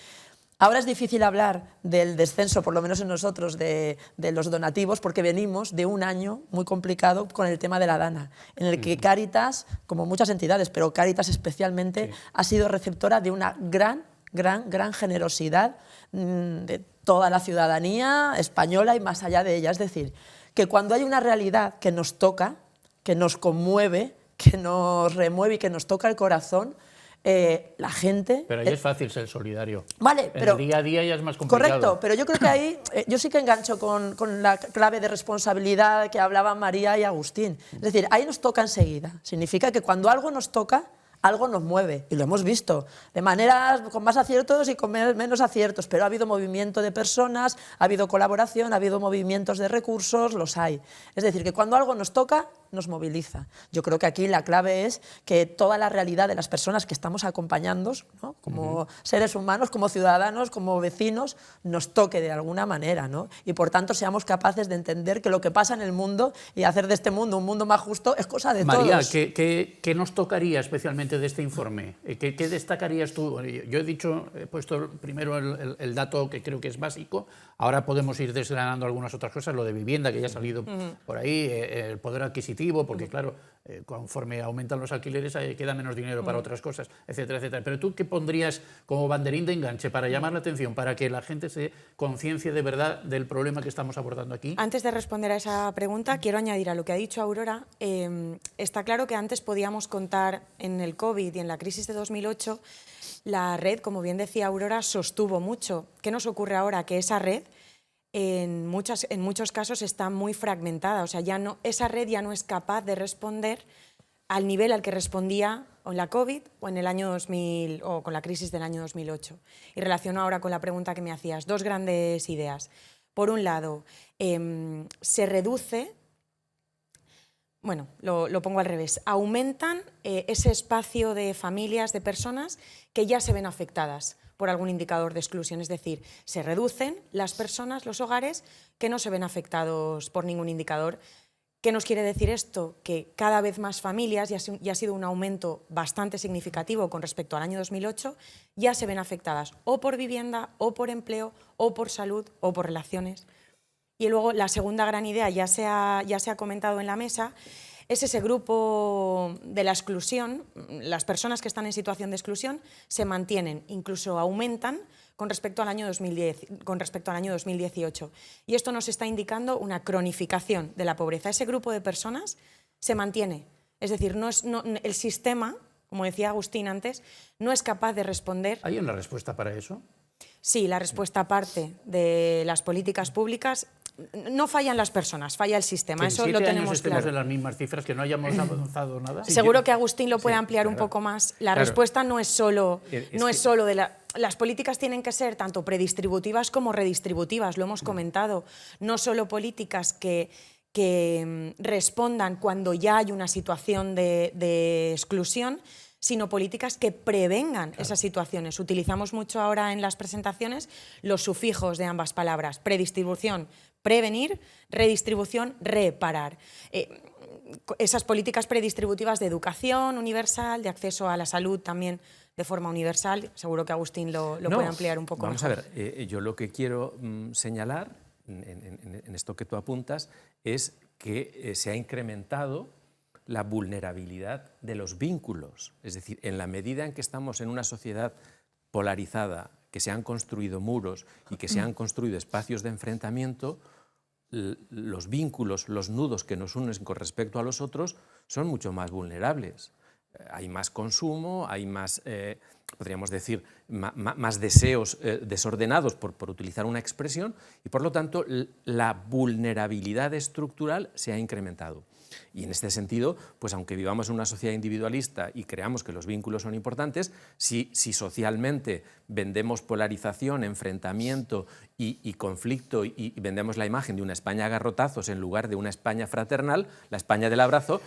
Ahora es difícil hablar del descenso, por lo menos en nosotros, de los donativos, porque venimos de un año muy complicado con el tema de la Dana, en el que Cáritas, como muchas entidades, pero Cáritas especialmente, ha sido receptora de una gran generosidad de toda la ciudadanía española y más allá de ella. Es decir, que cuando hay una realidad que nos toca, que nos conmueve, que nos remueve y que nos toca el corazón, la gente... Pero ahí es fácil ser solidario. Vale, pero... En el día a día ya es más complicado. Correcto, pero yo creo que ahí, yo sí que engancho con la clave de responsabilidad que hablaban María y Agustín. Es decir, ahí nos toca enseguida. Significa que cuando algo nos toca, algo nos mueve, y lo hemos visto, de maneras con más aciertos y con menos aciertos, pero ha habido movimiento de personas, ha habido colaboración, ha habido movimientos de recursos, los hay. Es decir, que cuando algo nos toca, nos moviliza. Yo creo que aquí la clave es que toda la realidad de las personas que estamos acompañando, ¿no? Como seres humanos, como ciudadanos, como vecinos, nos toque de alguna manera, ¿no? Y por tanto seamos capaces de entender que lo que pasa en el mundo y hacer de este mundo un mundo más justo es cosa de María, todos. ¿qué nos tocaría especialmente de este informe? ¿Qué destacarías tú? Yo he puesto primero el dato que creo que es básico, ahora podemos ir desgranando algunas otras cosas, lo de vivienda que ya ha salido por ahí, el poder adquisitivo, porque claro, conforme aumentan los alquileres queda menos dinero para otras cosas, etcétera, etcétera. Pero tú, ¿qué pondrías como banderín de enganche para llamar la atención, para que la gente se conciencie de verdad del problema que estamos abordando aquí? Antes de responder a esa pregunta, quiero añadir a lo que ha dicho Aurora. Está claro que antes podíamos contar en el COVID y en la crisis de 2008, la red, como bien decía Aurora, sostuvo mucho. ¿Qué nos ocurre ahora? Que esa red en muchos casos está muy fragmentada, o sea, esa red ya no es capaz de responder al nivel al que respondía en la COVID o en el año 2000 o con la crisis del año 2008. Y relaciono ahora con la pregunta que me hacías, dos grandes ideas. Por un lado, se reduce, bueno, lo pongo al revés, aumentan ese espacio de familias, de personas que ya se ven afectadas por algún indicador de exclusión, es decir, se reducen las personas, los hogares, que no se ven afectados por ningún indicador. ¿Qué nos quiere decir esto? Que cada vez más familias, ya ha sido un aumento bastante significativo con respecto al año 2008, ya se ven afectadas o por vivienda, o por empleo, o por salud, o por relaciones. Y luego la segunda gran idea, ya se ha comentado en la mesa, es ese grupo de la exclusión. Las personas que están en situación de exclusión se mantienen, incluso aumentan con respecto al año 2018. Y esto nos está indicando una cronificación de la pobreza. Ese grupo de personas se mantiene. Es decir, el sistema, como decía Agustín antes, no es capaz de responder. ¿Hay una respuesta para eso? Sí, la respuesta parte de las políticas públicas. No fallan las personas, falla el sistema, eso lo tenemos estemos claro. en las mismas cifras, que no hayamos avanzado nada. Seguro que Agustín lo puede ampliar un poco más. La respuesta no es solo de las políticas tienen que ser tanto predistributivas como redistributivas, lo hemos comentado. No solo políticas que respondan cuando ya hay una situación de exclusión, sino políticas que prevengan esas situaciones. Utilizamos mucho ahora en las presentaciones los sufijos de ambas palabras. Predistribución, prevenir; redistribución, reparar. Esas políticas predistributivas de educación universal, de acceso a la salud también de forma universal, seguro que Agustín lo puede ampliar un poco Vamos mejor. a ver, yo lo que quiero señalar en esto que tú apuntas es que se ha incrementado la vulnerabilidad de los vínculos. Es decir, en la medida en que estamos en una sociedad polarizada, que se han construido muros y que se han construido espacios de enfrentamiento, los vínculos, los nudos que nos unen con respecto a los otros son mucho más vulnerables. Hay más consumo, hay más, podríamos decir, más deseos desordenados, por utilizar una expresión, y por lo tanto la vulnerabilidad estructural se ha incrementado. Y en este sentido, pues aunque vivamos en una sociedad individualista y creamos que los vínculos son importantes, si socialmente vendemos polarización, enfrentamiento y conflicto y vendemos la imagen de una España a garrotazos en lugar de una España fraternal, la España del abrazo,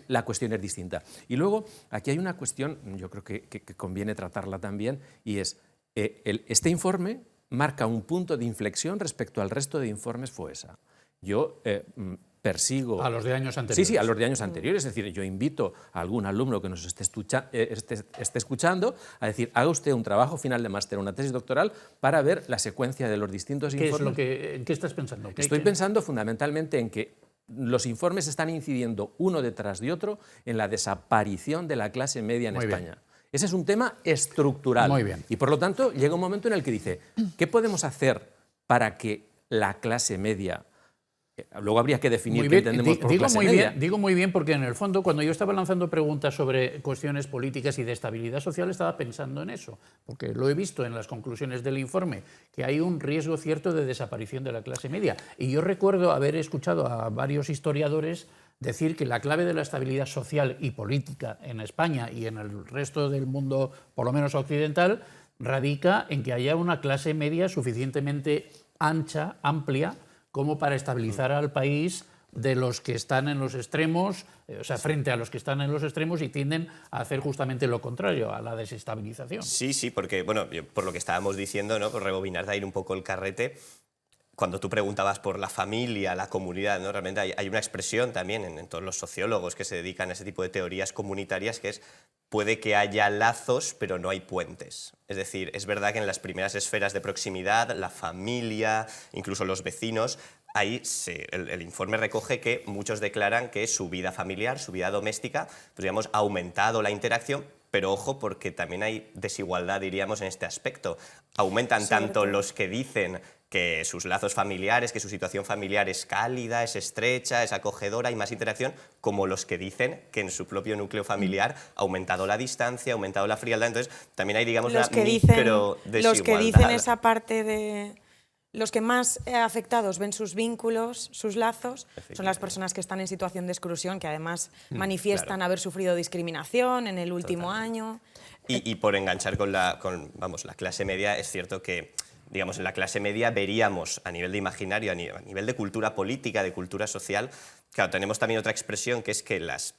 la cuestión es distinta. Y luego, aquí hay una cuestión, yo creo que conviene tratarla también, y es, este informe marca un punto de inflexión respecto al resto de informes FOESA. Yo persigo... A los de años anteriores. Sí, sí, a los de años anteriores. Es decir, yo invito a algún alumno que nos esté escuchando a decir, haga usted un trabajo final de máster, una tesis doctoral, para ver la secuencia de los distintos informes. ¿En qué estás pensando? Estoy pensando fundamentalmente en que los informes están incidiendo uno detrás de otro en la desaparición de la clase media en España. Bien. Ese es un tema estructural. Muy bien. Y por lo tanto llega un momento en el que dice, ¿qué podemos hacer para que la clase media... Luego habría que definir qué entendemos por clase media. Digo muy bien porque en el fondo cuando yo estaba lanzando preguntas sobre cuestiones políticas y de estabilidad social estaba pensando en eso, porque lo he visto en las conclusiones del informe, que hay un riesgo cierto de desaparición de la clase media. Y yo recuerdo haber escuchado a varios historiadores decir que la clave de la estabilidad social y política en España y en el resto del mundo, por lo menos occidental, radica en que haya una clase media suficientemente ancha, amplia, como para estabilizar al país de los que están en los extremos, o sea, frente a los que están en los extremos y tienden a hacer justamente lo contrario, a la desestabilización. Sí, sí, porque, bueno, por lo que estábamos diciendo, ¿no? Por rebobinar, de ir un poco el carrete, cuando tú preguntabas por la familia, la comunidad, ¿no? Realmente hay una expresión también en todos los sociólogos que se dedican a ese tipo de teorías comunitarias que es puede que haya lazos, pero no hay puentes. Es decir, es verdad que en las primeras esferas de proximidad, la familia, incluso los vecinos, ahí el informe recoge que muchos declaran que su vida familiar, su vida doméstica, pues digamos, ha aumentado la interacción, pero ojo, porque también hay desigualdad, diríamos, en este aspecto. Aumentan tanto los que dicen que sus lazos familiares, que su situación familiar es cálida, es estrecha, es acogedora, hay más interacción, como los que dicen que en su propio núcleo familiar ha aumentado la distancia, ha aumentado la frialdad. Entonces, también hay, digamos, una micro desigualdad. Los que dicen esa parte de... Los que más afectados ven sus vínculos, sus lazos, son las personas que están en situación de exclusión, que además manifiestan haber sufrido discriminación en el último año. Y por enganchar con la clase media, es cierto que, digamos, en la clase media veríamos a nivel de imaginario, a nivel de cultura política, de cultura social, claro, tenemos también otra expresión que es que las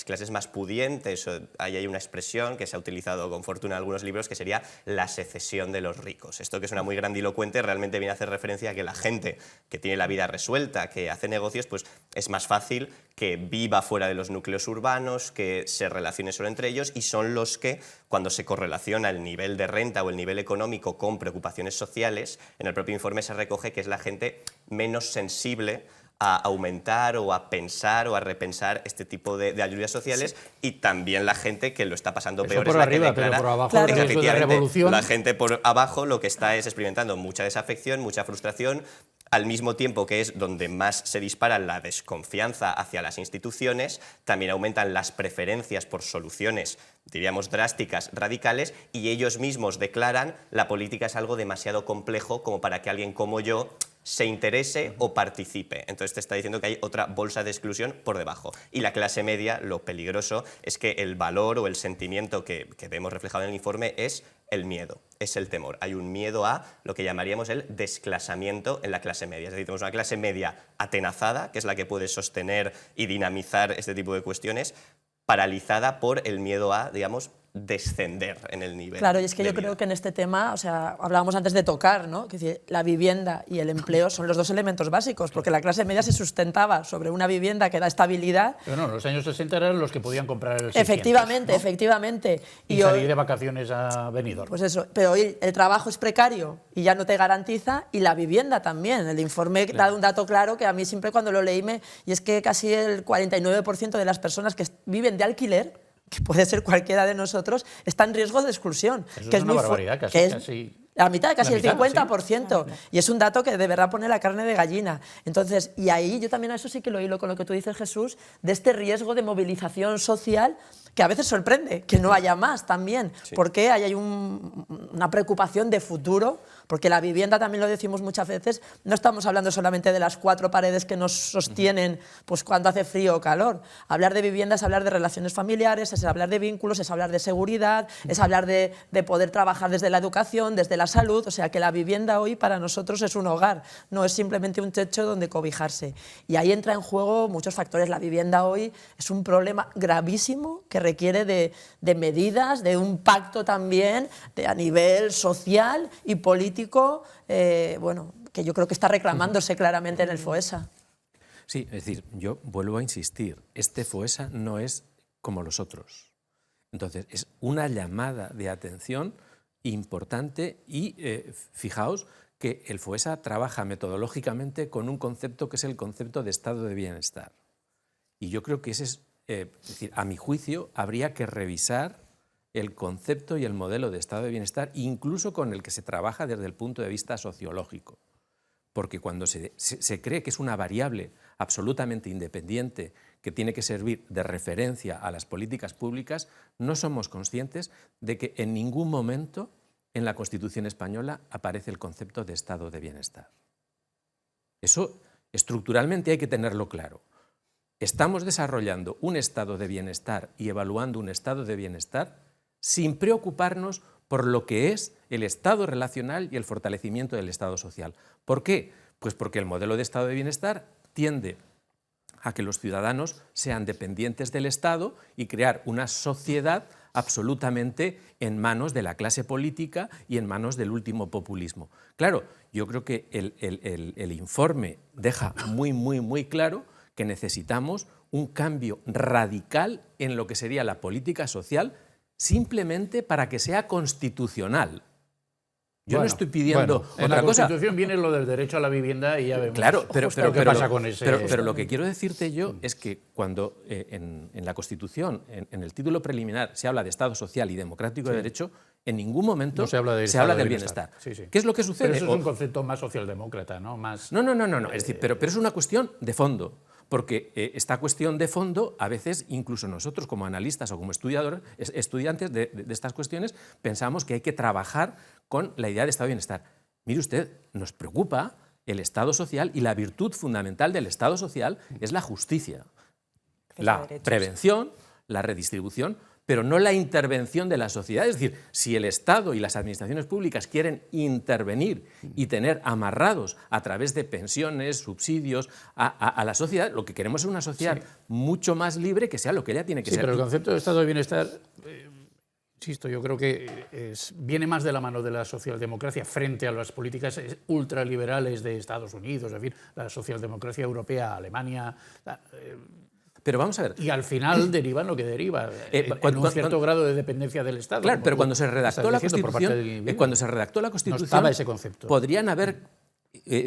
clases más pudientes, ahí hay una expresión que se ha utilizado con fortuna en algunos libros que sería la secesión de los ricos. Esto que suena muy grandilocuente realmente viene a hacer referencia a que la gente que tiene la vida resuelta, que hace negocios, pues es más fácil que viva fuera de los núcleos urbanos, que se relacione solo entre ellos y son los que, cuando se correlaciona el nivel de renta o el nivel económico con preocupaciones sociales, en el propio informe se recoge que es la gente menos sensible a aumentar o a pensar o a repensar este tipo de ayudas sociales y también la gente que lo está pasando peor por es la arriba, que declara, pero por abajo el riesgo de revolución. La gente por abajo lo que está es experimentando mucha desafección, mucha frustración, al mismo tiempo que es donde más se dispara la desconfianza hacia las instituciones, también aumentan las preferencias por soluciones, diríamos, drásticas, radicales, y ellos mismos declaran la política es algo demasiado complejo como para que alguien como yo se interese o participe. Entonces te está diciendo que hay otra bolsa de exclusión por debajo. Y la clase media, lo peligroso es que el valor o el sentimiento que vemos reflejado en el informe es el miedo, es el temor. Hay un miedo a lo que llamaríamos el desclasamiento en la clase media. Es decir, tenemos una clase media atenazada, que es la que puede sostener y dinamizar este tipo de cuestiones, paralizada por el miedo a, digamos, descender en el nivel. Claro, y es que yo de vida. creo que en este tema, o sea, hablábamos antes de tocar, ¿no? Que decir, la vivienda y el empleo son los dos elementos básicos, porque la clase media se sustentaba sobre una vivienda que da estabilidad. Pero no, los años 60 eran los que podían comprar el 600, Efectivamente, ¿no? efectivamente. Y hoy, salir de vacaciones a Benidorm. pues eso, pero hoy el trabajo es precario y ya no te garantiza, y la vivienda también. El informe da un dato claro que a mí siempre cuando lo leí y es que casi el 49% de las personas que viven de alquiler, que puede ser cualquiera de nosotros, está en riesgo de exclusión. Eso que es una muy barbaridad, casi, que es casi la mitad, casi la el mitad, 50%. Sí. Y es un dato que de verdad pone la carne de gallina. Entonces, y ahí yo también a eso sí que lo hilo con lo que tú dices, Jesús, de este riesgo de movilización social que a veces sorprende, que no haya más también, sí. Porque hay una preocupación de futuro, porque la vivienda, también lo decimos muchas veces, no estamos hablando solamente de las 4 paredes que nos sostienen pues, cuando hace frío o calor. Hablar de vivienda es hablar de relaciones familiares, es hablar de vínculos, es hablar de seguridad, es hablar de poder trabajar desde la educación, desde la salud, o sea que la vivienda hoy para nosotros es un hogar, no es simplemente un techo donde cobijarse. Y ahí entra en juego muchos factores. La vivienda hoy es un problema gravísimo que requiere de medidas, de un pacto también a nivel social y político, bueno, que yo creo que está reclamándose claramente en el FOESA. Sí, es decir, yo vuelvo a insistir, este FOESA no es como los otros. Entonces, es una llamada de atención importante y fijaos que el FOESA trabaja metodológicamente con un concepto que es el concepto de estado de bienestar. Y yo creo que ese es decir, a mi juicio, habría que revisar el concepto y el modelo de estado de bienestar, incluso con el que se trabaja desde el punto de vista sociológico. Porque cuando se cree que es una variable absolutamente independiente que tiene que servir de referencia a las políticas públicas, no somos conscientes de que en ningún momento en la Constitución española aparece el concepto de estado de bienestar. Eso estructuralmente hay que tenerlo claro. Estamos desarrollando un estado de bienestar y evaluando un estado de bienestar sin preocuparnos por lo que es el estado relacional y el fortalecimiento del estado social. ¿Por qué? Pues porque el modelo de estado de bienestar tiende a que los ciudadanos sean dependientes del Estado y crear una sociedad absolutamente en manos de la clase política y en manos del último populismo. Claro, yo creo que el informe deja muy claro que necesitamos un cambio radical en lo que sería la política social simplemente para que sea constitucional. Yo no estoy pidiendo otra cosa. En la Constitución viene lo del derecho a la vivienda y ya vemos qué pasa con ese... Pero lo que quiero decirte yo es que cuando en la Constitución, en el título preliminar, se habla de Estado social y democrático de derecho, en ningún momento se habla del bienestar. Sí. ¿Qué es lo que sucede? Pero eso es un concepto más socialdemócrata, ¿no? Más, no. Es decir, pero es una cuestión de fondo. Porque esta cuestión de fondo, a veces, incluso nosotros como analistas o como estudiantes de estas cuestiones, pensamos que hay que trabajar con la idea de estado de bienestar. Mire usted, nos preocupa el Estado social y la virtud fundamental del Estado social es la justicia, la prevención, la redistribución, pero no la intervención de la sociedad. Es decir, si el Estado y las administraciones públicas quieren intervenir y tener amarrados a través de pensiones, subsidios a la sociedad, lo que queremos es una sociedad mucho más libre que sea lo que ella tiene que ser. Pero el concepto de Estado de bienestar, insisto, yo creo que viene más de la mano de la socialdemocracia frente a las políticas ultraliberales de Estados Unidos, en fin, la socialdemocracia europea, Alemania... Pero vamos a ver. Y al final deriva en lo que deriva, en un cierto grado de dependencia del Estado. Claro, pero cuando se redactó la Constitución, no estaba ese concepto. Podrían haber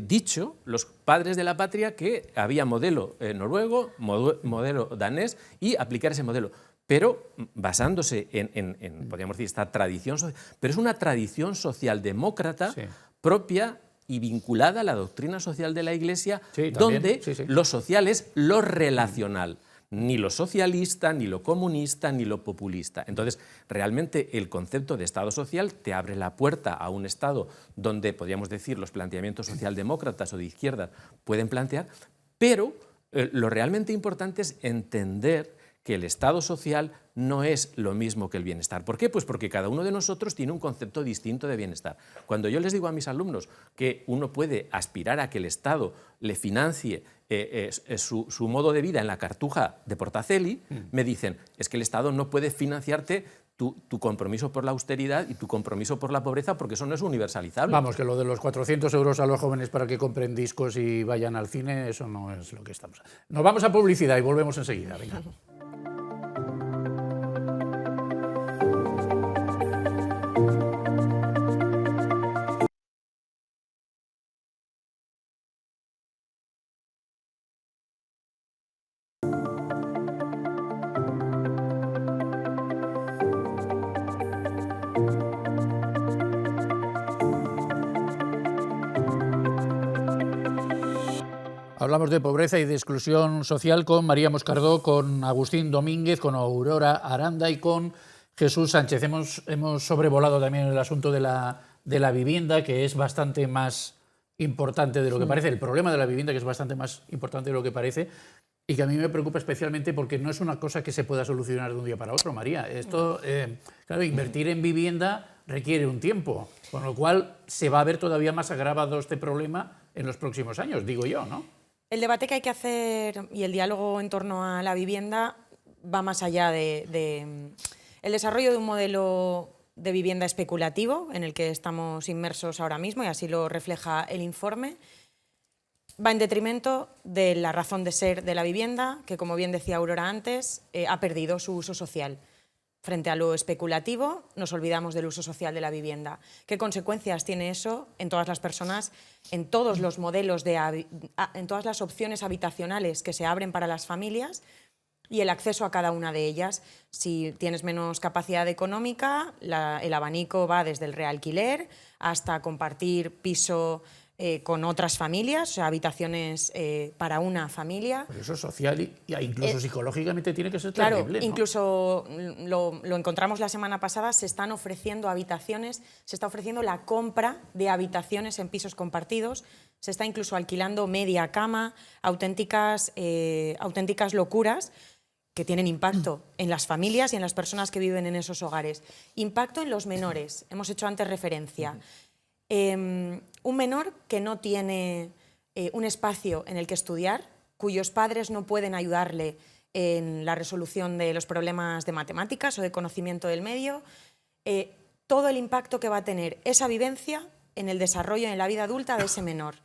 dicho los padres de la patria que había modelo noruego, modelo danés y aplicar ese modelo. Pero basándose en podríamos decir, esta tradición social, pero es una tradición socialdemócrata propia y vinculada a la doctrina social de la Iglesia, donde lo social es lo relacional, ni lo socialista, ni lo comunista, ni lo populista. Entonces, realmente el concepto de Estado social te abre la puerta a un Estado donde, podríamos decir, los planteamientos socialdemócratas o de izquierda pueden plantear, pero lo realmente importante es entender que el Estado social no es lo mismo que el bienestar. ¿Por qué? Pues porque cada uno de nosotros tiene un concepto distinto de bienestar. Cuando yo les digo a mis alumnos que uno puede aspirar a que el Estado le financie su modo de vida en la cartuja de Portacelli, me dicen, es que el Estado no puede financiarte tu compromiso por la austeridad y tu compromiso por la pobreza, porque eso no es universalizable. Vamos, que lo de los 400 euros a los jóvenes para que compren discos y vayan al cine, eso no es lo que estamos. Nos vamos a publicidad y volvemos enseguida. Venga. Hablamos de pobreza y de exclusión social con María Moscardó, con Agustín Domínguez, con Aurora Aranda y con Jesús Sánchez. Hemos sobrevolado también el asunto de la vivienda, que es bastante más importante de lo que parece, el problema de la vivienda, que es bastante más importante de lo que parece, y que a mí me preocupa especialmente porque no es una cosa que se pueda solucionar de un día para otro, María. Esto, claro, invertir en vivienda requiere un tiempo, con lo cual se va a ver todavía más agravado este problema en los próximos años, digo yo, ¿no? El debate que hay que hacer y el diálogo en torno a la vivienda va más allá de el desarrollo de un modelo de vivienda especulativo en el que estamos inmersos ahora mismo, y así lo refleja el informe. Va en detrimento de la razón de ser de la vivienda, que, como bien decía Aurora antes, ha perdido su uso social. Frente a lo especulativo, nos olvidamos del uso social de la vivienda. ¿Qué consecuencias tiene eso en todas las personas, en todos los modelos, en todas las opciones habitacionales que se abren para las familias y el acceso a cada una de ellas? Si tienes menos capacidad económica, el abanico va desde el realquiler hasta compartir piso con otras familias, o sea, habitaciones para una familia. Pero eso social e incluso psicológicamente tiene que ser claro, terrible, ¿no? Incluso lo encontramos la semana pasada, se están ofreciendo habitaciones, se está ofreciendo la compra de habitaciones en pisos compartidos, se está incluso alquilando media cama, auténticas locuras que tienen impacto en las familias y en las personas que viven en esos hogares. Impacto en los menores, hemos hecho antes referencia. Un menor que no tiene un espacio en el que estudiar, cuyos padres no pueden ayudarle en la resolución de los problemas de matemáticas o de conocimiento del medio, todo el impacto que va a tener esa vivencia en el desarrollo, en la vida adulta de ese menor.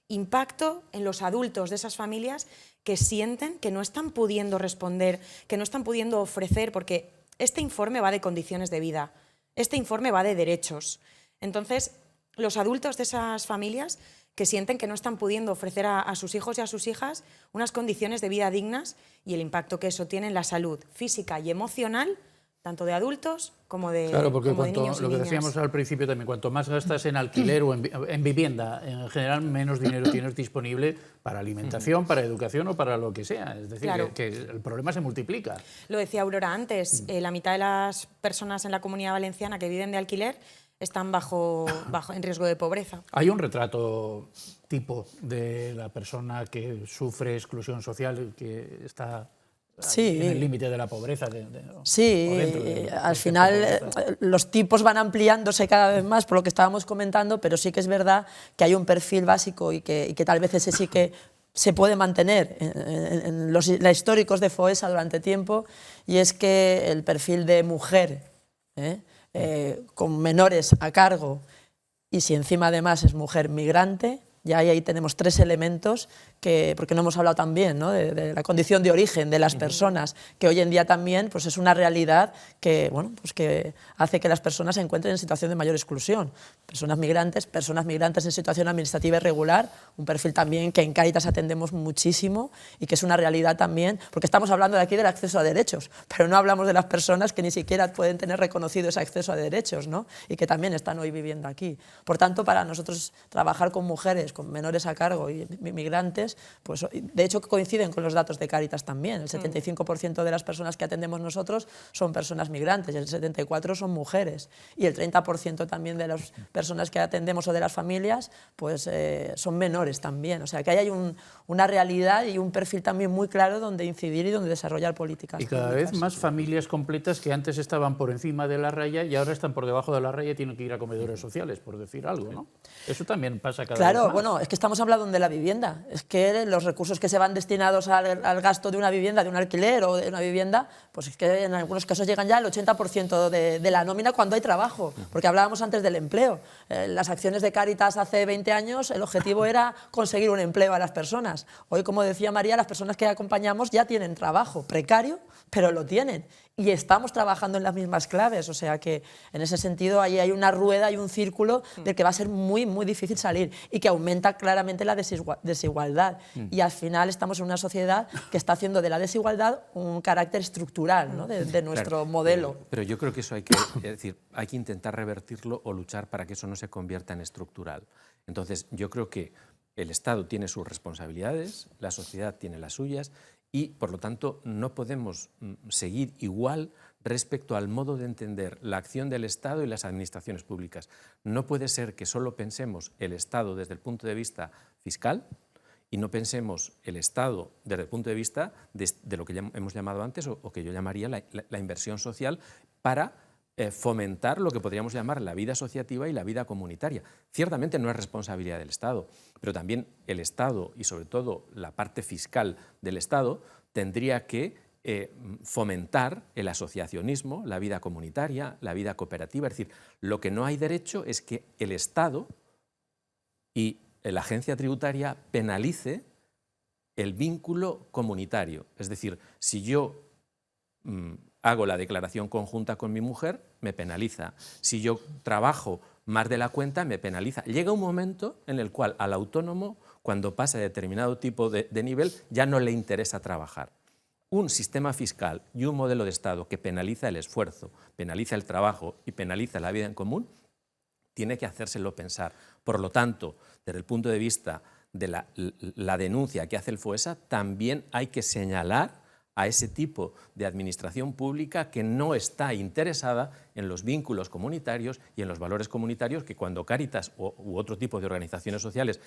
Impacto en los adultos de esas familias que sienten que no están pudiendo responder, que no están pudiendo ofrecer, porque este informe va de condiciones de vida, este informe va de derechos. Entonces, los adultos de esas familias que sienten que no están pudiendo ofrecer a sus hijos y a sus hijas unas condiciones de vida dignas, y el impacto que eso tiene en la salud física y emocional, tanto de adultos como de niños. Claro, porque lo que decíamos al principio también, cuanto más gastas en alquiler o en vivienda, en general menos dinero tienes disponible para alimentación, para educación o para lo que sea. Es decir, claro, que el problema se multiplica. Lo decía Aurora antes, la mitad de las personas en la Comunidad Valenciana que viven de alquiler están en riesgo de pobreza. Hay un retrato tipo de la persona que sufre exclusión social, que está en el límite de la pobreza. Al final los tipos van ampliándose cada vez más por lo que estábamos comentando, pero sí que es verdad que hay un perfil básico y que tal vez ese sí que se puede mantener en los históricos de FOESA durante tiempo, y es que el perfil de mujer, con menores a cargo, y si encima además es mujer migrante, ya ahí tenemos tres elementos, porque no hemos hablado también, ¿no?, de la condición de origen de las personas, que hoy en día también pues es una realidad que, bueno, pues que hace que las personas se encuentren en situación de mayor exclusión. Personas migrantes en situación administrativa irregular, un perfil también que en Cáritas atendemos muchísimo y que es una realidad también, porque estamos hablando de aquí del acceso a derechos, pero no hablamos de las personas que ni siquiera pueden tener reconocido ese acceso a derechos, ¿no?, y que también están hoy viviendo aquí. Por tanto, para nosotros trabajar con mujeres, con menores a cargo y migrantes, pues de hecho coinciden con los datos de Cáritas también. El 75% de las personas que atendemos nosotros son personas migrantes, el 74% son mujeres, y el 30% también de las personas que atendemos o de las familias pues son menores también. O sea que ahí hay una realidad y un perfil también muy claro donde incidir y donde desarrollar políticas. Y cada vez más familias completas que antes estaban por encima de la raya y ahora están por debajo de la raya y tienen que ir a comedores sociales, por decir algo, ¿no? Eso también pasa cada vez más. Bueno, es que estamos hablando de la vivienda. Es que los recursos que se van destinados al gasto de una vivienda, de un alquiler o de una vivienda, pues es que en algunos casos llegan ya al 80% de la nómina cuando hay trabajo. Porque hablábamos antes del empleo. Las acciones de Cáritas hace 20 años, el objetivo era conseguir un empleo a las personas. Hoy, como decía María, las personas que acompañamos ya tienen trabajo, precario, pero lo tienen. Y estamos trabajando en las mismas claves, o sea que en ese sentido ahí hay una rueda y un círculo del que va a ser muy, muy difícil salir y que aumenta claramente la desigualdad. Y al final estamos en una sociedad que está haciendo de la desigualdad un carácter estructural, ¿no? de nuestro modelo. Pero yo creo que eso hay que intentar revertirlo o luchar para que eso no se convierta en estructural. Entonces, yo creo que el Estado tiene sus responsabilidades, la sociedad tiene las suyas, y, por lo tanto, no podemos seguir igual respecto al modo de entender la acción del Estado y las administraciones públicas. No puede ser que solo pensemos el Estado desde el punto de vista fiscal y no pensemos el Estado desde el punto de vista de lo que hemos llamado antes o que yo llamaría la inversión social para fomentar lo que podríamos llamar la vida asociativa y la vida comunitaria. Ciertamente no es responsabilidad del Estado, pero también el Estado y sobre todo la parte fiscal del Estado tendría que fomentar el asociacionismo, la vida comunitaria, la vida cooperativa. Es decir, lo que no hay derecho es que el Estado y la agencia tributaria penalice el vínculo comunitario. Es decir, si yo hago la declaración conjunta con mi mujer, me penaliza. Si yo trabajo más de la cuenta, me penaliza. Llega un momento en el cual al autónomo, cuando pasa a determinado tipo de nivel, ya no le interesa trabajar. Un sistema fiscal y un modelo de Estado que penaliza el esfuerzo, penaliza el trabajo y penaliza la vida en común, tiene que hacérselo pensar. Por lo tanto, desde el punto de vista de la denuncia que hace el FOESA, también hay que señalar a ese tipo de administración pública que no está interesada en los vínculos comunitarios y en los valores comunitarios, que cuando Cáritas u otro tipo de organizaciones sociales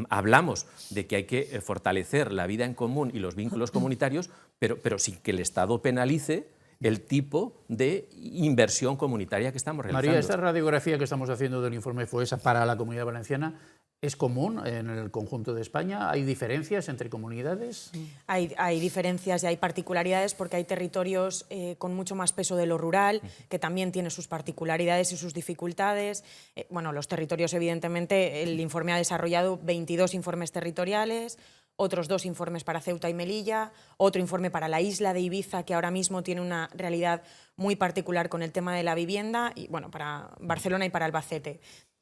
hablamos de que hay que fortalecer la vida en común y los vínculos comunitarios, pero sin que el Estado penalice el tipo de inversión comunitaria que estamos realizando. María, esta radiografía que estamos haciendo del informe FOESA para la Comunidad Valenciana, ¿es común en el conjunto de España? ¿Hay diferencias entre comunidades? Hay diferencias y hay particularidades porque hay territorios con mucho más peso de lo rural, que también tiene sus particularidades y sus dificultades. Bueno, los territorios, evidentemente, el informe ha desarrollado 22 informes territoriales, otros 2 informes para Ceuta y Melilla, otro informe para la isla de Ibiza, que ahora mismo tiene una realidad muy particular con el tema de la vivienda, y bueno, para Barcelona y para Albacete.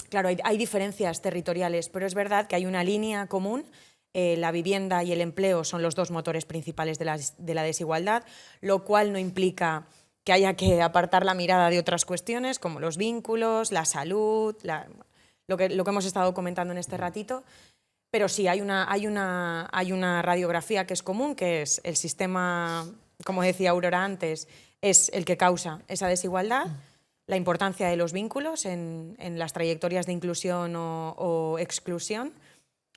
Claro, hay diferencias territoriales, pero es verdad que hay una línea común. La vivienda y el empleo son los 2 motores principales de la desigualdad, lo cual no implica que haya que apartar la mirada de otras cuestiones, como los vínculos, la salud, lo que hemos estado comentando en este ratito. Pero sí, hay una radiografía que es común, que es el sistema, como decía Aurora antes, es el que causa esa desigualdad. La importancia de los vínculos en las trayectorias de inclusión o exclusión,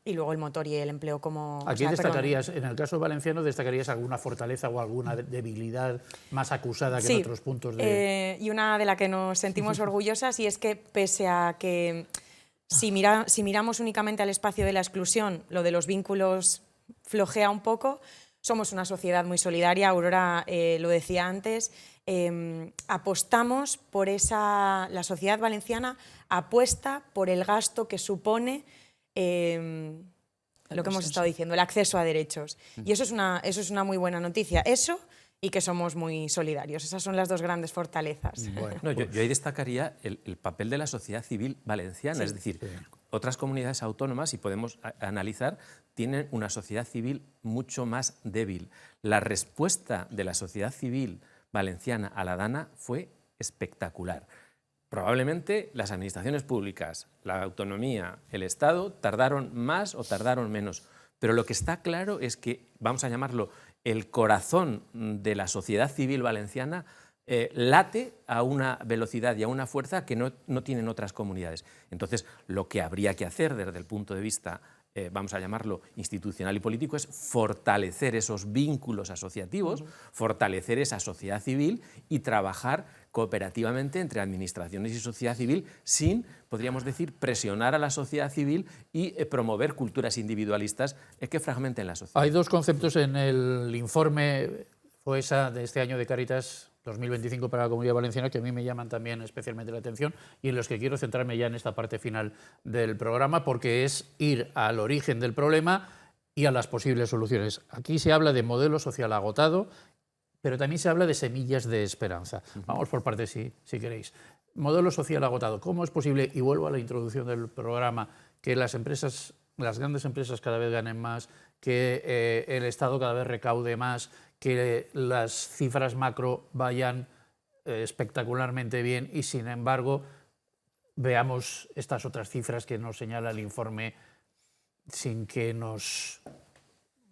y luego el motor y el empleo como... Aquí destacarías, en el caso valenciano, ¿destacarías alguna fortaleza o alguna debilidad más acusada que en otros puntos de...? Y una de la que nos sentimos orgullosas, y es que pese a que si miramos únicamente al espacio de la exclusión, lo de los vínculos flojea un poco, somos una sociedad muy solidaria, Aurora lo decía antes, apostamos por la sociedad valenciana apuesta por el gasto que supone lo que hemos estado diciendo, el acceso a derechos. Y eso es una muy buena noticia. Eso y que somos muy solidarios. Esas son las 2 grandes fortalezas. Bueno, no, yo ahí destacaría el papel de la sociedad civil valenciana, sí, es decir, sí, otras comunidades autónomas, si podemos analizar, tienen una sociedad civil mucho más débil. La respuesta de la sociedad civil valenciana a la DANA fue espectacular. Probablemente las administraciones públicas, la autonomía, el Estado, tardaron más o tardaron menos, pero lo que está claro es que, vamos a llamarlo, el corazón de la sociedad civil valenciana late a una velocidad y a una fuerza que no tienen otras comunidades. Entonces, lo que habría que hacer desde el punto de vista vamos a llamarlo institucional y político, es fortalecer esos vínculos asociativos, fortalecer esa sociedad civil y trabajar cooperativamente entre administraciones y sociedad civil sin, podríamos decir, presionar a la sociedad civil y promover culturas individualistas que fragmenten la sociedad. Hay dos conceptos en el informe FOESA de este año de Cáritas 2025 para la Comunidad Valenciana que a mí me llaman también especialmente la atención y en los que quiero centrarme ya en esta parte final del programa, porque es ir al origen del problema y a las posibles soluciones. Aquí se habla de modelo social agotado, pero también se habla de semillas de esperanza. Vamos por partes, si queréis. Modelo social agotado. ¿Cómo es posible, y vuelvo a la introducción del programa, que las grandes empresas cada vez ganen más, que el Estado cada vez recaude más, que las cifras macro vayan espectacularmente bien y, sin embargo, veamos estas otras cifras que nos señala el informe sin que nos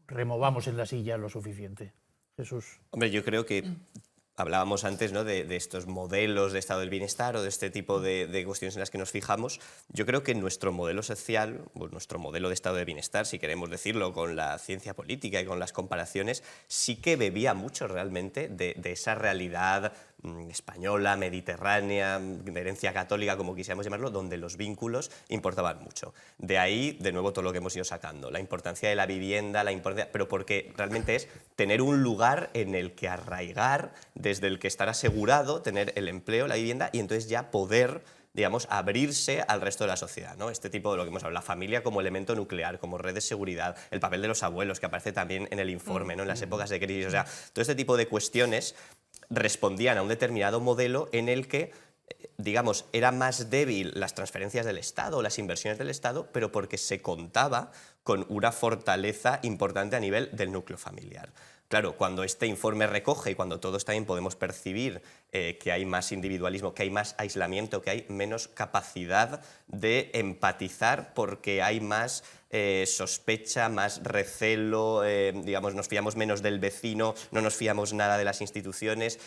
removamos en la silla lo suficiente? Jesús. Hombre, yo creo que hablábamos antes, ¿no?, de estos modelos de estado del bienestar o de este tipo de cuestiones en las que nos fijamos. Yo creo que nuestro modelo social, o nuestro modelo de estado de bienestar, si queremos decirlo con la ciencia política y con las comparaciones, sí que bebía mucho realmente de esa realidad española, mediterránea, de herencia católica, como quisiéramos llamarlo, donde los vínculos importaban mucho. De ahí, de nuevo, todo lo que hemos ido sacando, la importancia de la vivienda, pero porque realmente es tener un lugar en el que arraigar, desde el que estar asegurado, tener el empleo, la vivienda, y entonces ya poder, digamos, abrirse al resto de la sociedad, ¿no? Este tipo de lo que hemos hablado, la familia como elemento nuclear, como red de seguridad, el papel de los abuelos, que aparece también en el informe, ¿no?, en las épocas de crisis. O sea, todo este tipo de cuestiones respondían a un determinado modelo en el que, digamos, era más débil las transferencias del Estado, las inversiones del Estado, pero porque se contaba con una fortaleza importante a nivel del núcleo familiar. Claro, cuando este informe recoge y cuando todos también podemos percibir que hay más individualismo, que hay más aislamiento, que hay menos capacidad de empatizar porque hay más sospecha, más recelo, digamos, nos fiamos menos del vecino, no nos fiamos nada de las instituciones,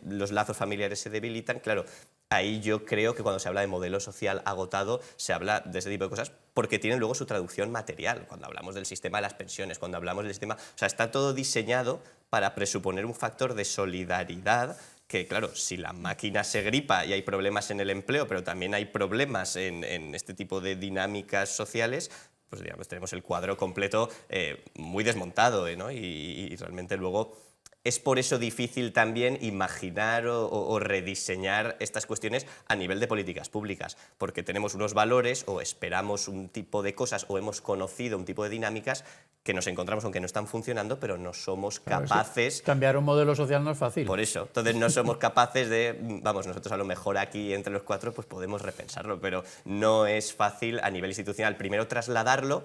los lazos familiares se debilitan. Claro, ahí yo creo que cuando se habla de modelo social agotado se habla de ese tipo de cosas porque tienen luego su traducción material. Cuando hablamos del sistema de las pensiones, cuando hablamos del sistema... O sea, está todo diseñado para presuponer un factor de solidaridad que, claro, si la máquina se gripa y hay problemas en el empleo, pero también hay problemas en este tipo de dinámicas sociales, pues digamos, tenemos el cuadro completo muy desmontado, ¿no? Y realmente luego es por eso difícil también imaginar o rediseñar estas cuestiones a nivel de políticas públicas, porque tenemos unos valores o esperamos un tipo de cosas o hemos conocido un tipo de dinámicas que nos encontramos aunque no están funcionando, pero no somos capaces... Cambiar un modelo social no es fácil. Por eso, entonces no somos capaces de... Vamos, nosotros a lo mejor aquí entre los cuatro pues podemos repensarlo, pero no es fácil a nivel institucional primero trasladarlo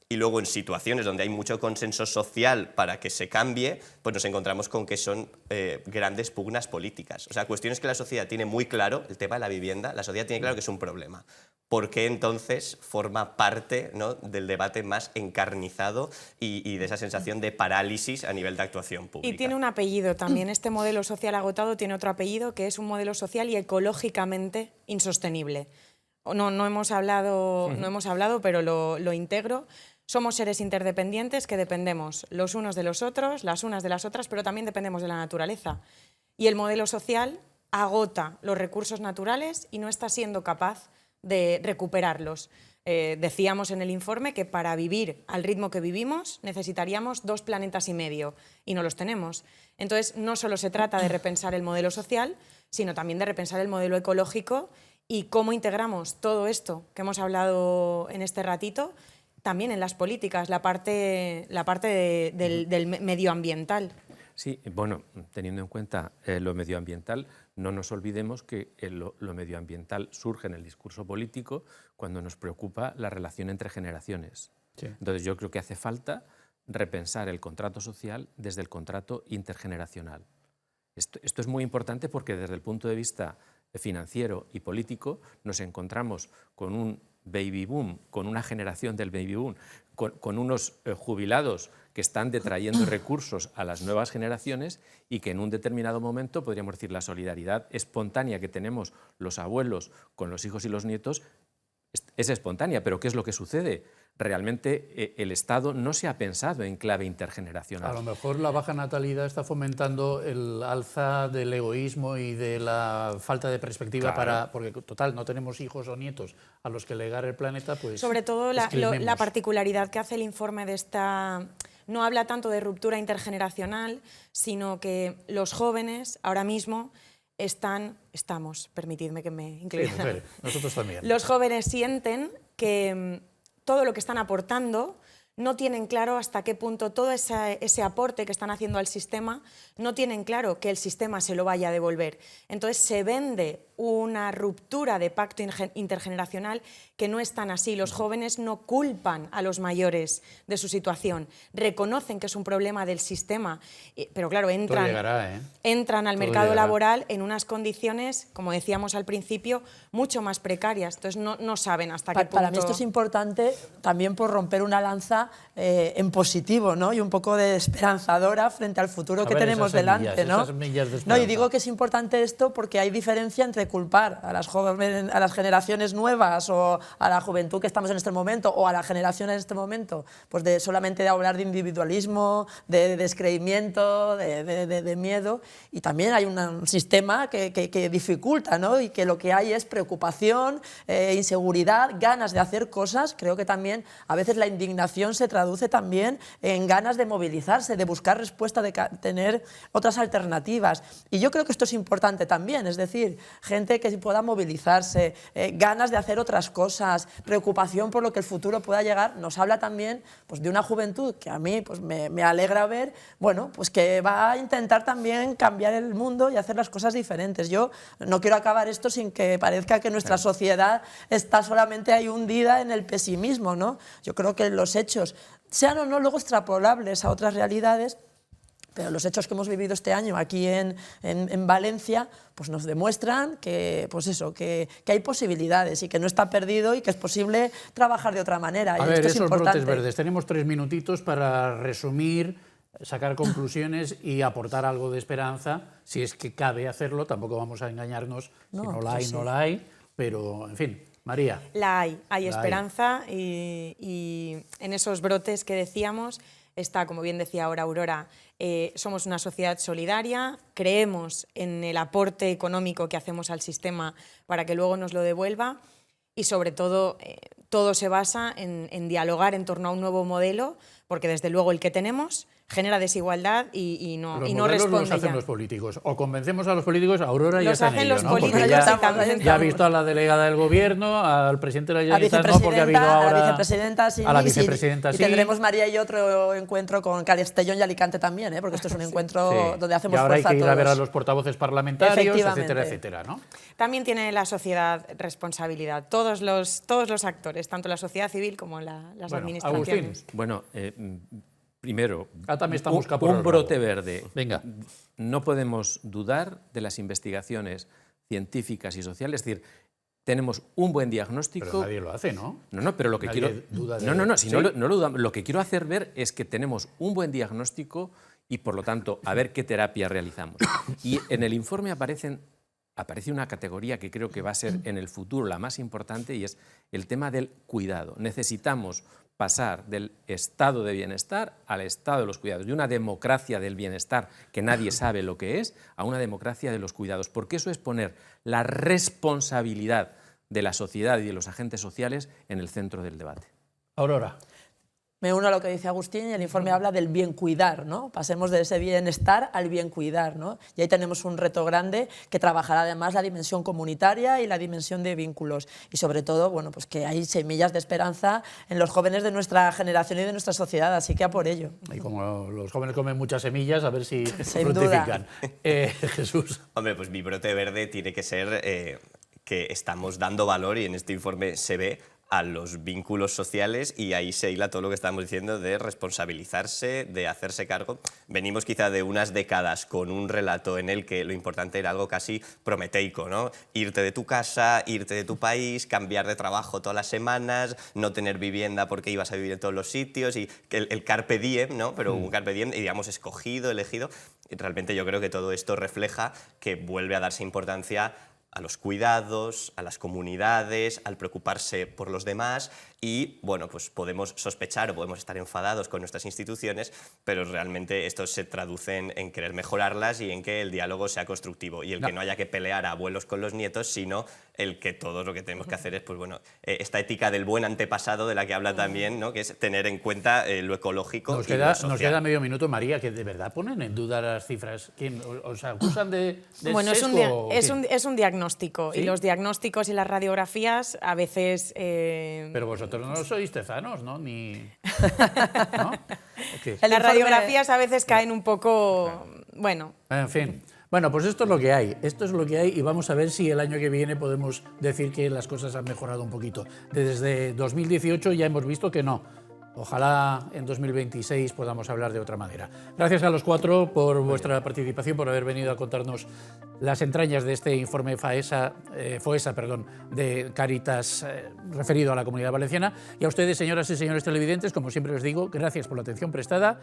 y luego en situaciones donde hay mucho consenso social para que se cambie, pues nos encontramos con que son grandes pugnas políticas. O sea, cuestiones que la sociedad tiene muy claro, el tema de la vivienda, la sociedad tiene claro que es un problema. ¿Por qué entonces forma parte, ¿no?, del debate más encarnizado y de esa sensación de parálisis a nivel de actuación pública? Y tiene un apellido también, este modelo social agotado tiene otro apellido que es un modelo social y ecológicamente insostenible. No hemos hablado, pero lo integro. Somos seres interdependientes que dependemos los unos de los otros, las unas de las otras, pero también dependemos de la naturaleza. Y el modelo social agota los recursos naturales y no está siendo capaz de recuperarlos. Decíamos en el informe que para vivir al ritmo que vivimos necesitaríamos 2 planetas y medio y no los tenemos. Entonces, no solo se trata de repensar el modelo social, sino también de repensar el modelo ecológico y cómo integramos todo esto que hemos hablado en este ratito también en las políticas, la parte del medioambiental. Sí, bueno, teniendo en cuenta lo medioambiental, no nos olvidemos que lo medioambiental surge en el discurso político cuando nos preocupa la relación entre generaciones. Sí. Entonces yo creo que hace falta repensar el contrato social desde el contrato intergeneracional. Esto es muy importante porque desde el punto de vista financiero y político nos encontramos con un baby boom, con una generación del baby boom, con unos jubilados que están detrayendo recursos a las nuevas generaciones y que en un determinado momento, podríamos decir, la solidaridad espontánea que tenemos los abuelos con los hijos y los nietos es espontánea, pero ¿qué es lo que sucede? realmente el Estado no se ha pensado en clave intergeneracional. A lo mejor la baja natalidad está fomentando el alza del egoísmo y de la falta de perspectiva porque total, no tenemos hijos o nietos a los que legar el planeta, pues... Sobre todo la particularidad que hace el informe de esta... No habla tanto de ruptura intergeneracional, sino que los jóvenes ahora mismo estamos, permitidme que me incluya. Sí, mujer, nosotros también. Los jóvenes sienten que todo lo que están aportando no tienen claro hasta qué punto todo ese aporte que están haciendo al sistema, no tienen claro que el sistema se lo vaya a devolver. Entonces se vende una ruptura de pacto intergeneracional que no es tan así. Los jóvenes no culpan a los mayores de su situación, reconocen que es un problema del sistema, pero claro, entran al mercado laboral en unas condiciones, como decíamos al principio, mucho más precarias. Entonces no saben hasta qué punto... Para mí esto es importante también por romper una lanza en positivo, ¿no? Y un poco de esperanzadora frente al futuro que tenemos delante, ¿no? No, y digo que es importante esto porque hay diferencia entre culpar a las generaciones nuevas o a la juventud que estamos en este momento o a la generación en este momento, pues solamente de hablar de individualismo, de descreimiento, de miedo, y también hay un sistema que dificulta, ¿no? Y que lo que hay es preocupación, inseguridad, ganas de hacer cosas. Creo que también a veces la indignación se traduce también en ganas de movilizarse, de buscar respuesta, de tener otras alternativas. Y yo creo que esto es importante también, es decir, gente que pueda movilizarse, ganas de hacer otras cosas, preocupación por lo que el futuro pueda llegar, nos habla también pues, de una juventud que a mí pues, me alegra ver, bueno, pues que va a intentar también cambiar el mundo y hacer las cosas diferentes. Yo no quiero acabar esto sin que parezca que nuestra sociedad está solamente ahí hundida en el pesimismo, ¿no? Yo creo que los hechos, sean o no luego extrapolables a otras realidades, pero los hechos que hemos vivido este año aquí en Valencia pues nos demuestran que, pues eso, que hay posibilidades y que no está perdido y que es posible trabajar de otra manera. A ver, esos brotes verdes. Tenemos 3 minutitos para resumir, sacar conclusiones y aportar algo de esperanza, si es que cabe hacerlo. Tampoco vamos a engañarnos, si no la hay, no la hay, pero, en fin, María. Hay esperanza y en esos brotes que decíamos está, como bien decía ahora Aurora, somos una sociedad solidaria, creemos en el aporte económico que hacemos al sistema para que luego nos lo devuelva y sobre todo todo se basa en dialogar en torno a un nuevo modelo, porque desde luego el que tenemos genera desigualdad y no responde. Los hacen los políticos. O convencemos a los políticos, Aurora ya está en ello, los ¿no? políticos, porque ya ha visto a la delegada del gobierno, al presidente de la Generalitat, no, porque ha habido ahora... A la vicepresidenta sí. Y tendremos, María y yo, otro encuentro con Castellón y Alicante también, porque esto es un encuentro donde hacemos fuerza a todos. Y ahora hay que ir a ver a los portavoces parlamentarios, etcétera, etcétera, ¿no? También tiene la sociedad responsabilidad, todos los actores, tanto la sociedad civil como las administraciones. Agustín. Bueno, primero, un brote verde. Venga. No podemos dudar de las investigaciones científicas y sociales, es decir, tenemos un buen diagnóstico. Pero nadie lo hace, ¿no? No, pero lo que quiero... Lo que quiero hacer ver es que tenemos un buen diagnóstico y, por lo tanto, a ver qué terapia realizamos. Y en el informe aparece una categoría que creo que va a ser en el futuro la más importante y es el tema del cuidado. Necesitamos pasar del estado de bienestar al estado de los cuidados, de una democracia del bienestar que nadie sabe lo que es, a una democracia de los cuidados, porque eso es poner la responsabilidad de la sociedad y de los agentes sociales en el centro del debate. Aurora. Me uno a lo que dice Agustín y el informe habla del bien cuidar, ¿no? Pasemos de ese bienestar al bien cuidar, ¿no? Y ahí tenemos un reto grande que trabajará además la dimensión comunitaria y la dimensión de vínculos y sobre todo, bueno, pues que hay semillas de esperanza en los jóvenes de nuestra generación y de nuestra sociedad, así que a por ello. Y como los jóvenes comen muchas semillas, a ver si fructifican. Jesús. Hombre, pues mi brote verde tiene que ser que estamos dando valor, y en este informe se ve, a los vínculos sociales, y ahí se hila todo lo que estamos diciendo de responsabilizarse, de hacerse cargo. Venimos quizá de unas décadas con un relato en el que lo importante era algo casi prometeico, ¿no? Irte de tu casa, irte de tu país, cambiar de trabajo todas las semanas, no tener vivienda porque ibas a vivir en todos los sitios, y el carpe diem, ¿no? Pero un carpe diem, digamos, escogido, elegido. Y realmente yo creo que todo esto refleja que vuelve a darse importancia a los cuidados, a las comunidades, al preocuparse por los demás, y, bueno, pues podemos sospechar o podemos estar enfadados con nuestras instituciones, pero realmente esto se traduce en querer mejorarlas y en que el diálogo sea constructivo y el que no haya que pelear a abuelos con los nietos, sino el que todo lo que tenemos que hacer es, pues bueno, esta ética del buen antepasado de la que habla también, ¿no? Que es tener en cuenta lo ecológico Nos y lo social. nos queda medio minuto, María, que de verdad ponen en duda las cifras. ¿Quién os acusan de bueno, sesgo? es un diagnóstico, ¿Sí? y los diagnósticos y las radiografías a veces... Pero vosotros no sois tezanos, ¿no? Ni... ¿No? ¿Qué? Las radiografías a veces caen un poco... Bueno... En fin. Bueno, pues esto es lo que hay. Esto es lo que hay y vamos a ver si el año que viene podemos decir que las cosas han mejorado un poquito. Desde 2018 ya hemos visto que no. Ojalá en 2026 podamos hablar de otra manera. Gracias a los cuatro por vuestra participación, por haber venido a contarnos las entrañas de este informe FOESA de Cáritas referido a la Comunidad Valenciana. Y a ustedes, señoras y señores televidentes, como siempre les digo, gracias por la atención prestada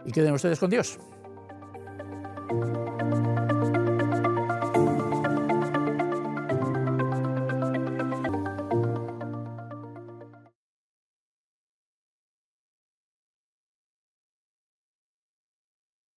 y queden ustedes con Dios.